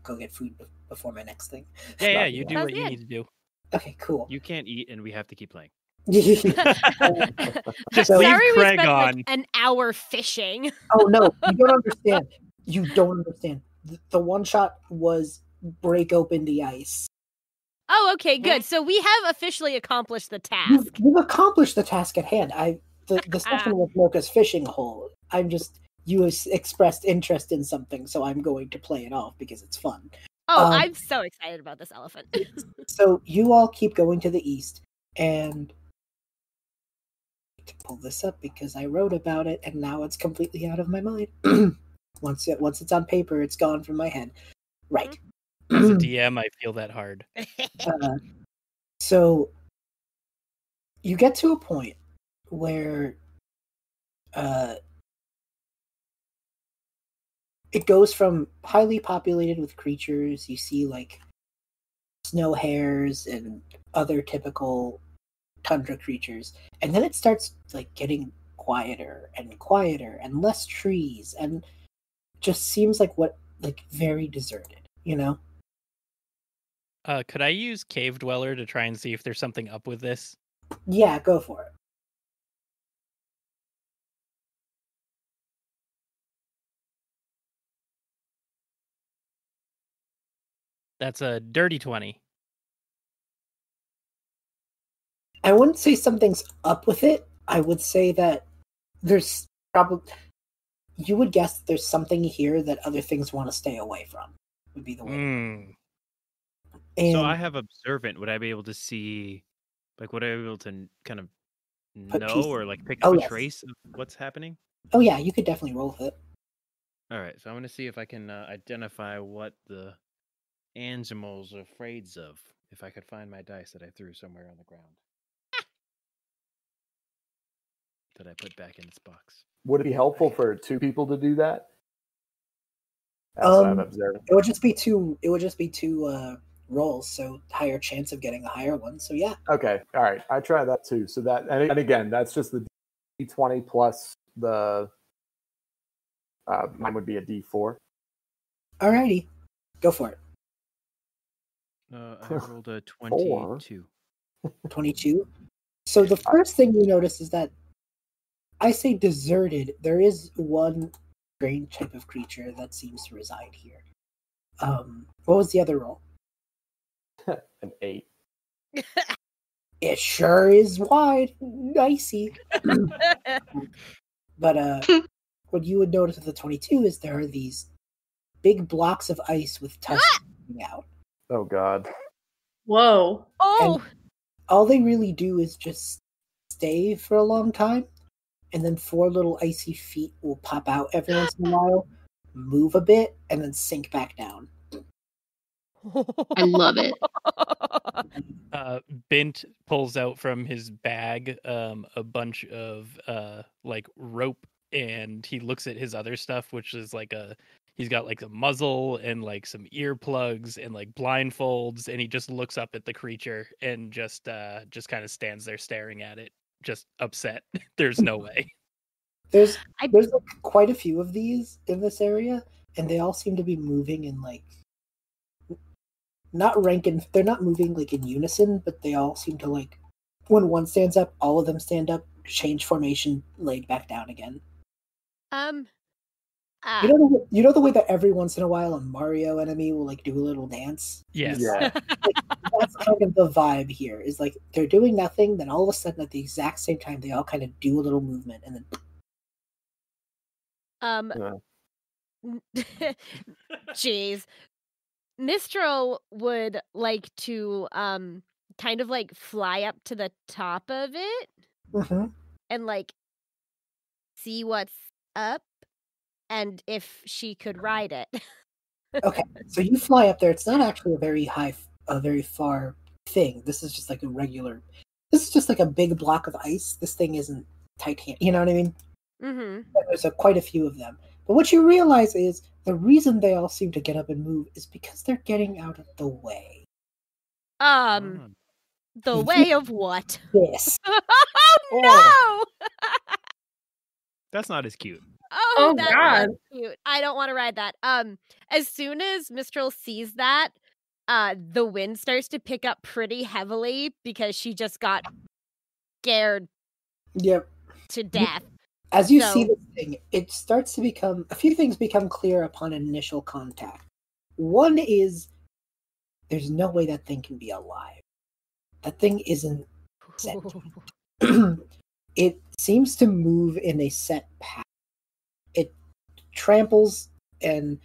go get food before my next thing. Yeah, you do Sounds what you good. need to do. Okay, cool. You can't eat, and we have to keep playing. Just So- leave Sorry, we Craig spent on. like an hour fishing. Oh no, you don't understand. You don't understand. The one shot was break open the ice. Oh, okay, good. So we have officially accomplished the task. You've accomplished the task at hand. The session with Nokka's fishing hole. You expressed interest in something, so I'm going to play it off because it's fun. Oh, I'm so excited about this elephant. So you all keep going to the east, and I can pull this up because I wrote about it, and now it's completely out of my mind. Once it's on paper, it's gone from my head. Right. As a DM, I feel that hard. So you get to a point where it goes from highly populated with creatures. You see like snow hares and other typical tundra creatures, and then it starts like getting quieter and less trees, and just seems like very deserted, Could I use Cave Dweller to try and see if there's something up with this? Yeah, go for it. That's a dirty 20. I wouldn't say something's up with it. I would say that there's probably, you would guess that there's something here that other things want to stay away from, would be the way. And So I have observant. Would I be able to see, would I be able to kind of Put know pieces- or pick up Oh, a yes. trace of what's happening? Oh yeah, you could definitely roll with it. All right, so I'm going to see if I can identify what the animals are afraid of. If I could find my dice that I threw somewhere on the ground. That I put back in its box. Would it be helpful for 2 people to do that? Outside of observing. It would just be two. It would just be 2 rolls, so higher chance of getting a higher one. So yeah. Okay, all right. I try that too. So that, and again, that's just the D20 plus the. Mine would be a D4. Alrighty, go for it. I rolled a 22. 22. So the first thing you notice is that I say deserted. There is one strange type of creature that seems to reside here. What was the other roll? An 8. It sure is wide, nicey. But what you would notice with the 22 is there are these big blocks of ice with tusks coming out. Oh God. Whoa. Oh, All they really do is just stay for a long time, and then 4 little icy feet will pop out every once in a while, move a bit, and then sink back down. I love it. Bint pulls out from his bag a bunch of rope, and he looks at his other stuff, which is he's got a muzzle and some earplugs and blindfolds, and he just looks up at the creature and just kind of stands there staring at it, just upset. There's no way. There's quite a few of these in this area, and they all seem to be moving in they're not moving in unison, but they all seem to when one stands up, all of them stand up, change formation, laid back down again. You know the way that every once in a while a Mario enemy will like do a little dance? Yes. Yeah. That's kind of the vibe here. Is like they're doing nothing, then all of a sudden at the exact same time they all kind of do a little movement and then Jeez. Mistral would like to kind of like fly up to the top of it and like see what's up and if she could ride it. Okay, so you fly up there. It's not actually a very far thing. This is just like this is just like a big block of ice. This thing isn't Titanic. You know what I mean? Mm-hmm. There's quite a few of them. But what you realize is the reason they all seem to get up and move is because they're getting out of the way. The way of what? This. Oh no! That's not as cute. Oh God. that's cute. I don't want to ride that. As soon as Mistral sees that, the wind starts to pick up pretty heavily because she just got scared Yep. to death. As you see this thing, it starts to a few things become clear upon initial contact. One is, there's no way that thing can be alive. That thing isn't sentient. It seems to move in a set path. It tramples, and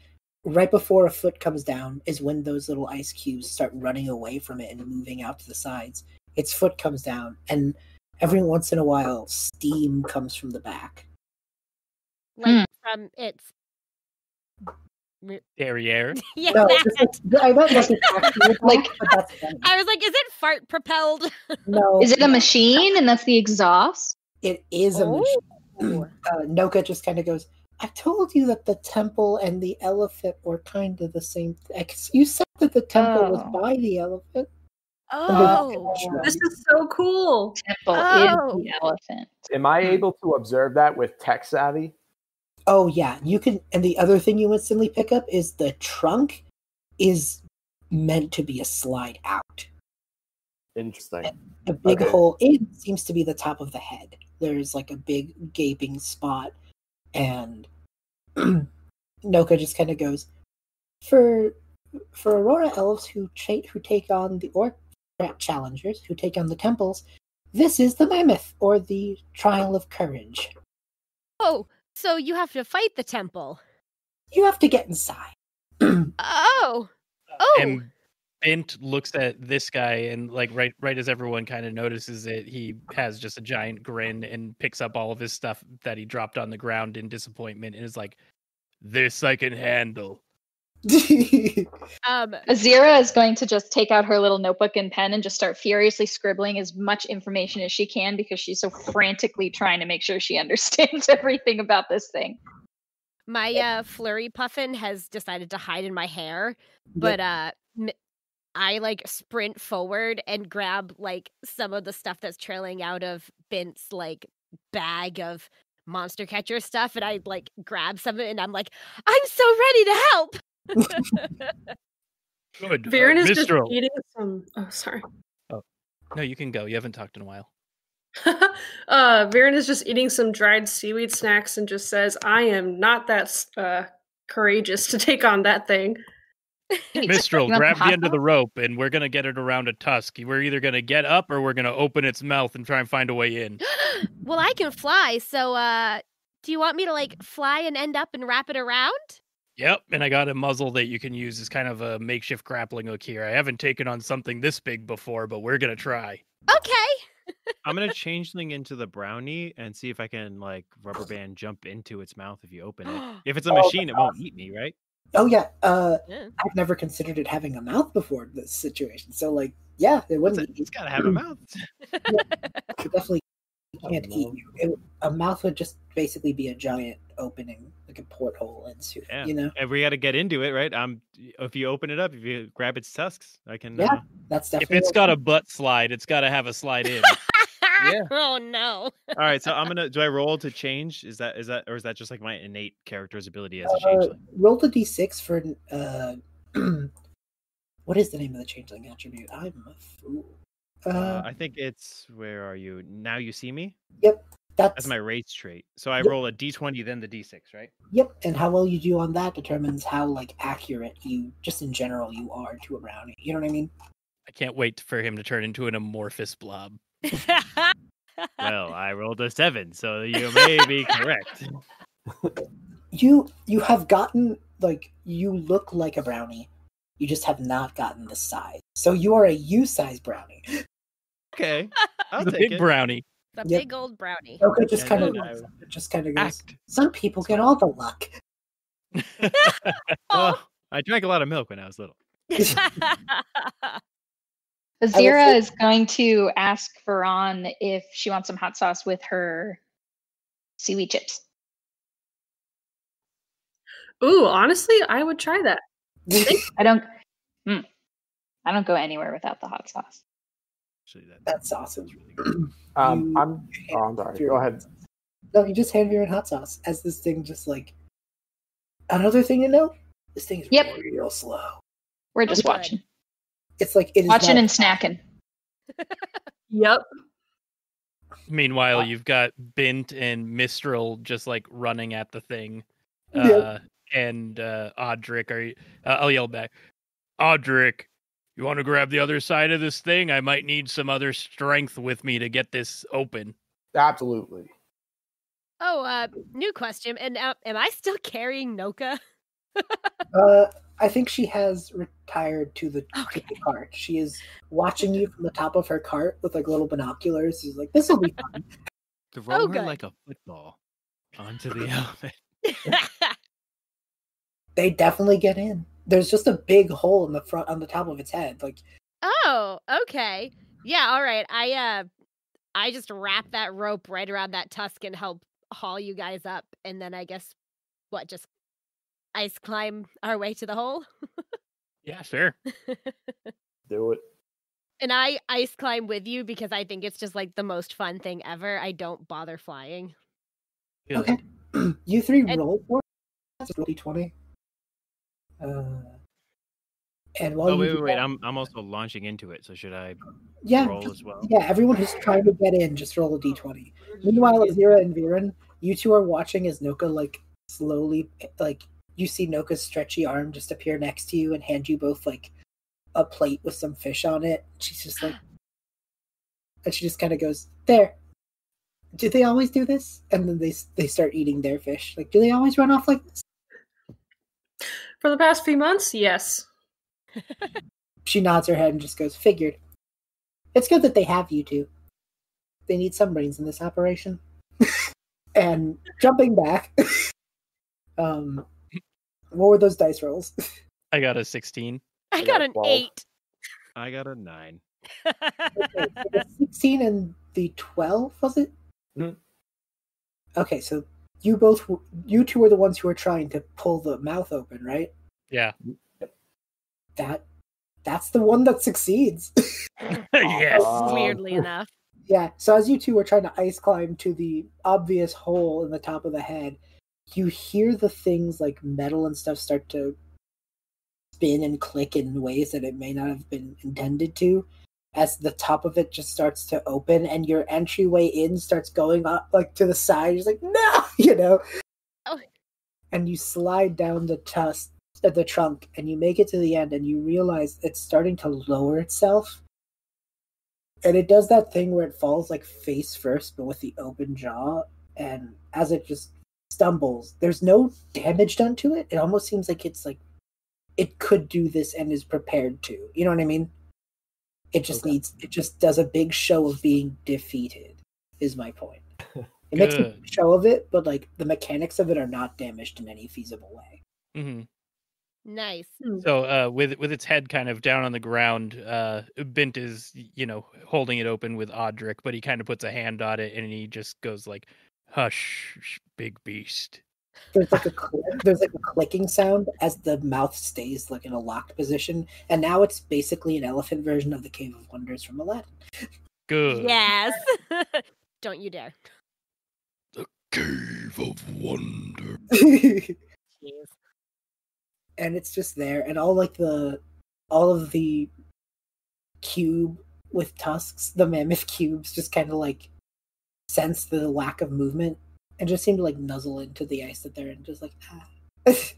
right before a foot comes down is when those little ice cubes start running away from it and moving out to the sides. Its foot comes down, and every once in a while, steam comes from the back. Like from its derriere. Yeah, No, I meant Like, I was like, is it fart propelled? No. Is it a machine and that's the exhaust? It is a machine. Nokka just kind of goes, I told you that the temple and the elephant were kind of the same thing. You said that the temple was by the elephant. Oh, this is so cool. Temple is the elephant. Am I able to observe that with tech savvy? Oh yeah, you can. And the other thing you instantly pick up is the trunk is meant to be a slide out. Interesting. A big hole in seems to be the top of the head. There's like a big gaping spot, and Nokka just kind of goes, for Aurora elves who take on the orc challengers, who take on the temples, this is the mammoth, or the trial of courage. Oh, so you have to fight the temple. You have to get inside. Oh. And Bint looks at this guy, and like right as everyone kind of notices it, he has just a giant grin and picks up all of his stuff that he dropped on the ground in disappointment and is like, "This I can handle." Azira is going to just take out her little notebook and pen and just start furiously scribbling as much information as she can because she's so frantically trying to make sure she understands everything about this thing. My flurry puffin has decided to hide in my hair, but I like sprint forward and grab like some of the stuff that's trailing out of Bint's like bag of monster catcher stuff, and I like grab some of it and I'm like, I'm so ready to help. Good. Viren is just Mistral. eating some. Oh, sorry. Oh, no, you can go. You haven't talked in a while. Viren is just eating some dried seaweed snacks and just says, I am not that courageous to take on that thing. Mistral, grab the end of the rope, and we're going to get it around a tusk. We're either going to get up or we're going to open its mouth and try and find a way in. Well, I can fly, so do you want me to like fly and end up and wrap it around? Yep, and I got a muzzle that you can use as kind of a makeshift grappling hook here. I haven't taken on something this big before, but we're going to try. Okay. I'm going to changeling into the brownie and see if I can like rubber band jump into its mouth if you open it. If it's a machine, it won't eat me, right? Oh yeah, I've never considered it having a mouth before in this situation. So like, yeah, it wouldn't. It's got to have a mouth. It definitely can't eat you. A mouth would just basically be a giant opening, like a porthole, and Yeah. you know. And we got to get into it, right? If you open it up, if you grab its tusks, I can. Yeah, that's definitely. If it's got a butt slide, it's got to have a slide in. Yeah. Oh no. All right, so I'm gonna. Do I roll to change? Is that, or is that just like my innate character's ability as a changeling? Roll the d6 for. What is the name of the changeling attribute? I'm a fool. I think it's. Where are you now? You see me. Yep. That's my race trait. So I Yep. roll a d20, then the d6, right? Yep, and how well you do on that determines how like accurate you, just in general, you are to a brownie. You know what I mean? I can't wait for him to turn into an amorphous blob. Well, I rolled a 7, so you may be correct. You have gotten like you look like a brownie. You just have not gotten the size. So you are a U-size brownie. Okay, I'll The take big it. brownie. The Yep. big old brownie. Okay, just And kind of then goes. Act. Some people get all the luck. Well, I drank a lot of milk when I was little. Azira is going to ask Veron if she wants some hot sauce with her seaweed chips. Ooh, honestly, I would try that. I don't go anywhere without the hot sauce. Actually, That's awesome. really good. I'm sorry. Go ahead. No, you just hand Viren hot sauce as this thing just like. Another thing to know: this thing is Yep. real slow. We're just good. watching. It's like it is Watching not- and snacking. Yep. Meanwhile, you've got Bint and Mistral just like running at the thing. Yep. And Audric, I'll yell back. Audric, you want to grab the other side of this thing? I might need some other strength with me to get this open. Absolutely. Oh, new question. And am I still carrying Nokka? I think she has retired to the cart. She is watching you from the top of her cart with like little binoculars. She's like, "This will be fun." Throw her good. like a football onto the elephant. They definitely get in. There's just a big hole in the front on the top of its head. Like, Oh, okay. Yeah, all right. I just wrap that rope right around that tusk and help haul you guys up, and then I guess just ice climb our way to the hole? Yeah, sure. Do it. And I ice climb with you because I think it's just like the most fun thing ever. I don't bother flying. okay, you three And- roll for it. Roll d20. And while Oh, you wait, do wait, wait. that- I'm also launching into it, so should I yeah, roll as well? yeah. Everyone who's trying to get in, just roll a d20. Meanwhile, Azira and Viren, you two are watching as Nokka like slowly like you see Nokka's stretchy arm just appear next to you and hand you both like a plate with some fish on it. She's just like, and she just kind of goes, "There. Do they always do this?" And then they start eating their fish. Like, do they always run off like this? For the past few months, yes. She nods her head and just goes, "Figured. It's good that they have you two. They need some brains in this operation." And jumping back, what were those dice rolls? I got a 16. I got got a an 12. 8. I got a 9. Okay, so the 16 and the 12, was it? Mhm. Okay, so you two were the ones who were trying to pull the mouth open, right? Yeah. That's the one that succeeds. Yes. Weirdly enough. Yeah, so as you two were trying to ice climb to the obvious hole in the top of the head, you hear the things like metal and stuff start to spin and click in ways that it may not have been intended to, as the top of it just starts to open and your entryway in starts going up like to the side. You're like, no, you know. Oh. And you slide down the the trunk, and you make it to the end, and you realize it's starting to lower itself. And it does that thing where it falls like face first, but with the open jaw. And as it just stumbles, there's no damage done to it. It almost seems like it's like it could do this and is prepared to. You know what I mean? It just it just does a big show of being defeated, is my point. It makes a Good. big show of it, but like the mechanics of it are not damaged in any feasible way. Hmm. Nice. So with its head kind of down on the ground, Bint is, holding it open with Audric, but he kind of puts a hand on it and he just goes like, "Hush, big beast." There's like a clicking sound as the mouth stays like in a locked position, and now it's basically an elephant version of the Cave of Wonders from Aladdin. Good. Yes. Don't you dare. Cave of Wonder. Jeez. And it's just there, and all of the cube with tusks, the mammoth cubes, just kind of like sense the lack of movement and just seem to like nuzzle into the ice that they're in, just like This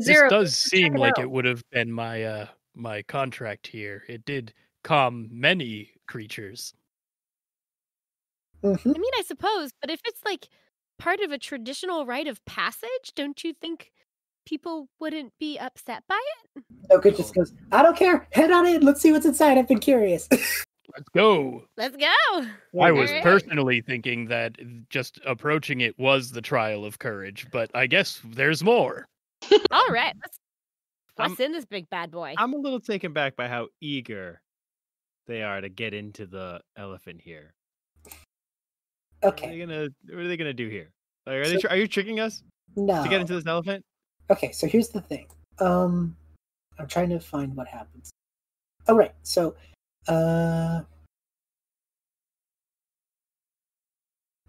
Zero, does check seem like out. it would have been my my contract here. It did calm many creatures. Mhm. I mean, I suppose, but if it's like part of a traditional rite of passage, don't you think people wouldn't be upset by it? Nokka just goes, I don't care, head on in, let's see what's inside, I've been curious. Let's go. Let's go. I was Alright. personally thinking that just approaching it was the trial of courage, but I guess there's more. All right, let's I'm- in this big bad boy. I'm a little taken back by how eager they are to get into the elephant here. Okay, What are they gonna do here? Like, So- are you tricking us no. to get into this elephant? Okay, so here's the thing. I'm trying to find what happens. Oh, right. So,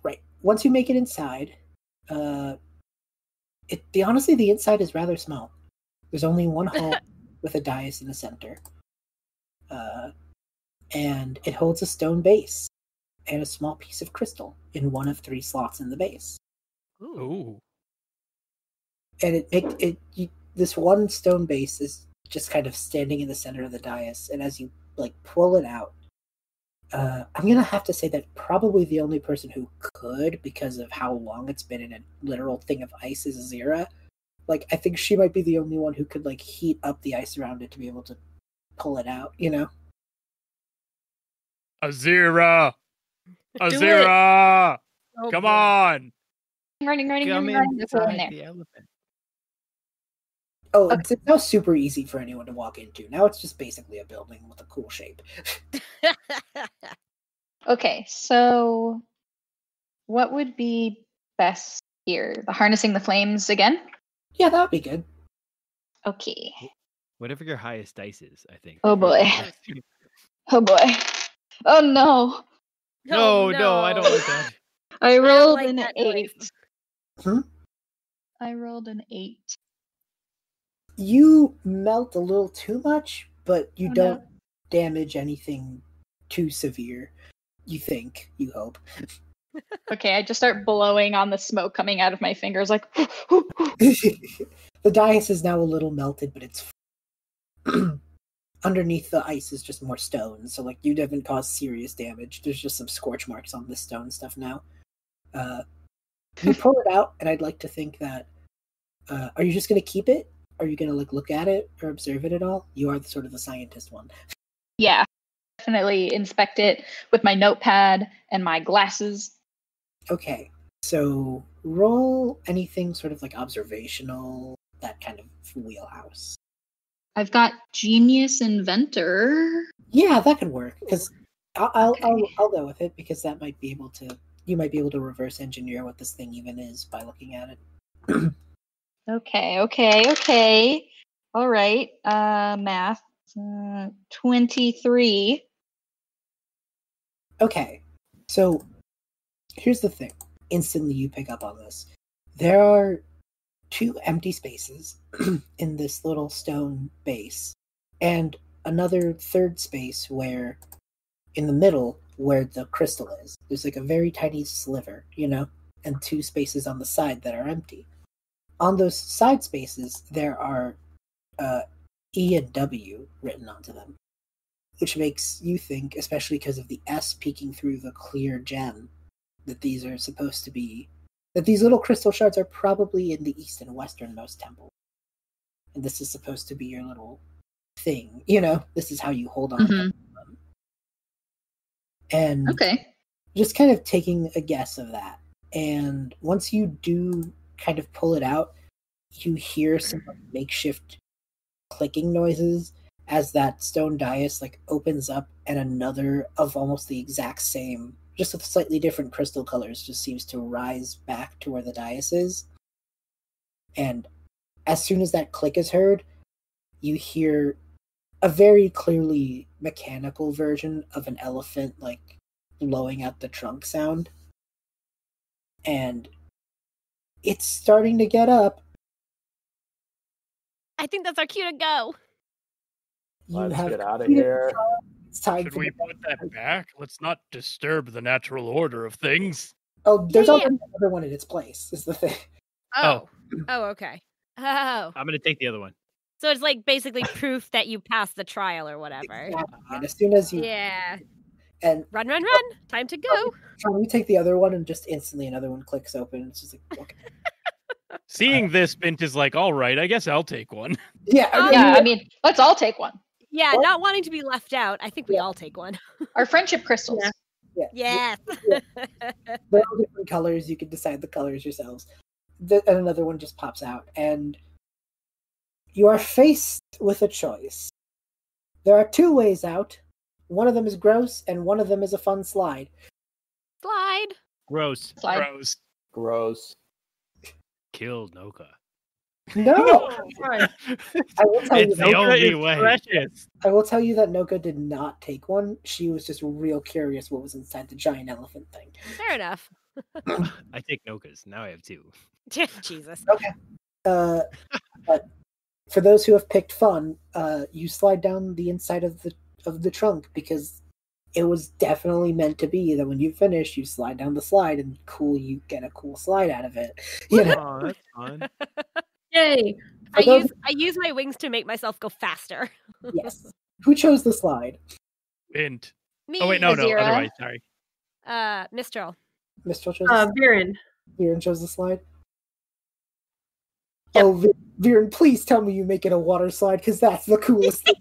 right. Once you make it inside, honestly, the inside is rather small. There's only one hall with a dais in the center, and it holds a stone base and a small piece of crystal in one of 3 slots in the base. Ooh. And this one stone base is just kind of standing in the center of the dais, and as you like pull it out, I'm gonna have to say that probably the only person who could, because of how long it's been in a literal thing of ice, is Azira. Like, I think she might be the only one who could like heat up the ice around it to be able to pull it out, you know? Azira! Do it. Azira! Oh, Come boy. on! Running. Come Let's go in inside there. the elephant. Oh, it's now super easy for anyone to walk into. Now it's just basically a building with a cool shape. Okay, so what would be best here? The harnessing the flames again? Yeah, that would be good. Okay. Whatever your highest dice is, I think. Oh boy. Oh boy. Oh no. No, I don't like that. I rolled like an that noise. 8. Hmm? I rolled an 8. You melt a little too much, but you Oh, don't no. damage anything too severe. You think, you hope. Okay, I just start blowing on the smoke coming out of my fingers like The dais is now a little melted, but it's underneath the ice is just more stone, so like you haven't caused serious damage. There's just some scorch marks on the stone stuff now. You pull it out, and I'd like to think that are you just gonna keep it? Are you gonna like look at it or observe it at all? You are sort of the scientist one. Yeah. Definitely inspect it with my notepad and my glasses. Okay, so roll anything sort of like observational, that kind of wheelhouse. I've got genius inventor. Yeah, that could work because I'll Okay. go with it because that might be able to. You might be able to reverse engineer what this thing even is by looking at it. Okay. All right. Math. 23. Okay, so here's the thing. Instantly, you pick up on this. There are 2 empty spaces in this little stone base, and another third space where, in the middle, where the crystal is. There's like a very tiny sliver, you know, and 2 spaces on the side that are empty. On those side spaces, there are E and W written onto them, which makes you think, especially because of the S peeking through the clear gem, that these are supposed to be, that these little crystal shards are probably in the east and westernmost temple. And this is supposed to be your little thing, you know? This is how you hold on to them. And Okay. just kind of taking a guess of that. And once you do kind of pull it out, you hear some makeshift clicking noises as that stone dais like opens up, and another of almost the exact same, just with slightly different crystal colors, just seems to rise back to where the dais is. And as soon as that click is heard, you hear a very clearly mechanical version of an elephant like blowing out the trunk sound. And it's starting to get up. I think that's our cue to go. You Let's have get out of completed here. It's time Should for we the put that back? Let's not disturb the natural order of things. Oh, there's Yeah. already another one in its place, is the thing. Oh. Oh, okay. Oh. I'm gonna take the other one. So it's like basically proof that you passed the trial or whatever. Exactly. And as soon as you Yeah. and Run. Time to go. you take the other one and just instantly another one clicks open. It's just like, okay. Seeing this, Bint is like, all right, I guess I'll take one. Yeah, Yeah, I mean, let's all take one. Yeah, What? not wanting to be left out. I think we all take one. Our friendship crystals. yeah. Yes. They're all different colors. You can decide the colors yourselves. And another one just pops out, and you are faced with a choice. There are two ways out. One of them is gross, and one of them is a fun slide. Slide. Gross. Slide. Gross. Kill Nokka. No, Fine. I will tell you It's the that. only way. Precious. I will tell you that Nokka did not take one. She was just real curious what was inside the giant elephant thing. Fair enough. I take Nokkas. Now I have 2. Jesus. But for those who have picked fun, you slide down the inside of the trunk because it was definitely meant to be that when you finish, you slide down the slide and you get a cool slide out of it. You know? Oh, that's fun. Yay. I use my wings to make myself go faster. Yes. Who chose the slide? Bint. Me. Oh, wait, no, Azira. otherwise, sorry. Mistral. Mistral chose the slide? Viren. Viren chose the slide? Yep. Oh, Viren, please tell me you make it a water slide because that's the coolest thing.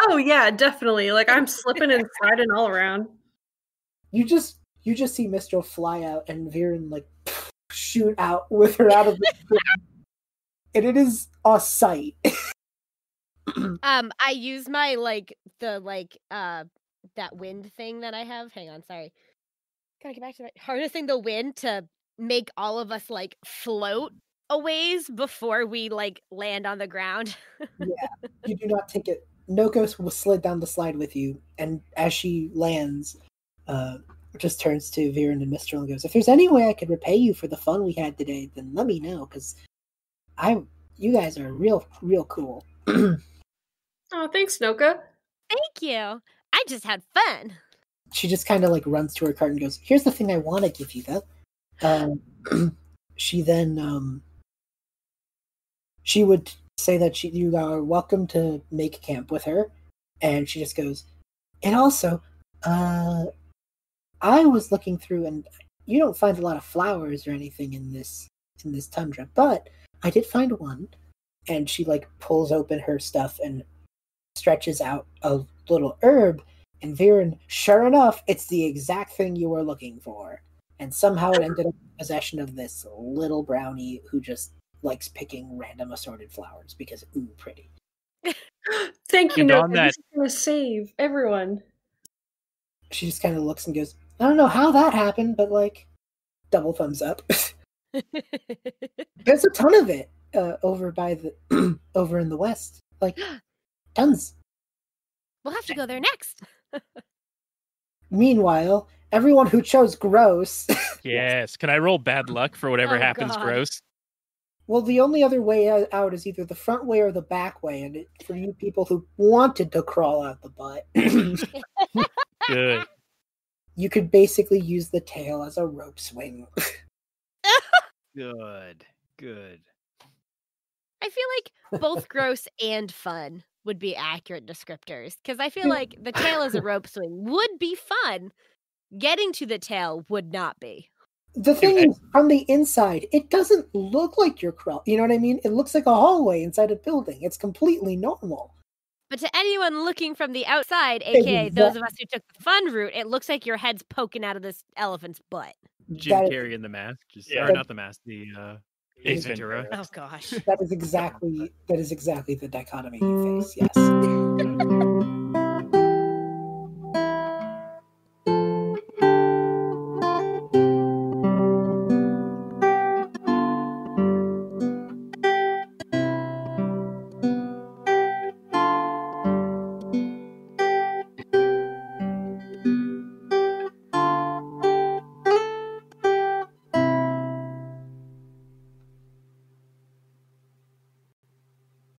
Oh yeah, definitely. Like I'm slipping and sliding all around. You just see Mistral fly out and Viren like shoot out with her out of the and it is a sight. I use my that wind thing that I have. Hang on, sorry. Gotta get back to that. Harnessing the wind to make all of us like float a ways before we like land on the ground. Yeah, you do not take it. Nokka will slid down the slide with you, and as she lands, just turns to Viren and Mistral and goes, "If there's any way I could repay you for the fun we had today, then let me know, because you guys are real cool." Oh, thanks, Nokka. Thank you. I just had fun. She just kind of like runs to her cart and goes, "Here's the thing I want to give you, though." She then she would say that you are welcome to make camp with her, and she just goes, and also, I was looking through, and you don't find a lot of flowers or anything in this tundra, but I did find one. And she like pulls open her stuff and stretches out a little herb, and Viren, sure enough, it's the exact thing you were looking for. And somehow it ended up in possession of this little brownie who just likes picking random assorted flowers because ooh, pretty. Thank you, And on Nokka. that- This is gonna save everyone. She just kind of looks and goes, I don't know how that happened, but like, double thumbs up. There's a ton of it over by the over in the west, like tons. We'll have to go there next. Meanwhile, everyone who chose gross. Yes. Can I roll bad luck for whatever Oh, happens God. gross? Well, the only other way out is either the front way or the back way, and for you people who wanted to crawl out the butt, Good. you could basically use the tail as a rope swing. Good. I feel like both gross and fun would be accurate descriptors, because I feel like the tail as a rope swing would be fun. Getting to the tail would not be. The thing is, from the inside, it doesn't look like you're crawling. You know what I mean? It looks like a hallway inside a building. It's completely normal. But to anyone looking from the outside, aka those of us who took the fun route, it looks like your head's poking out of this elephant's butt. Jim That- Carrey in the mask. Yeah. Or not the mask, the Ace Ventura. Ventura. Oh gosh. That is exactly the dichotomy you face. Yes.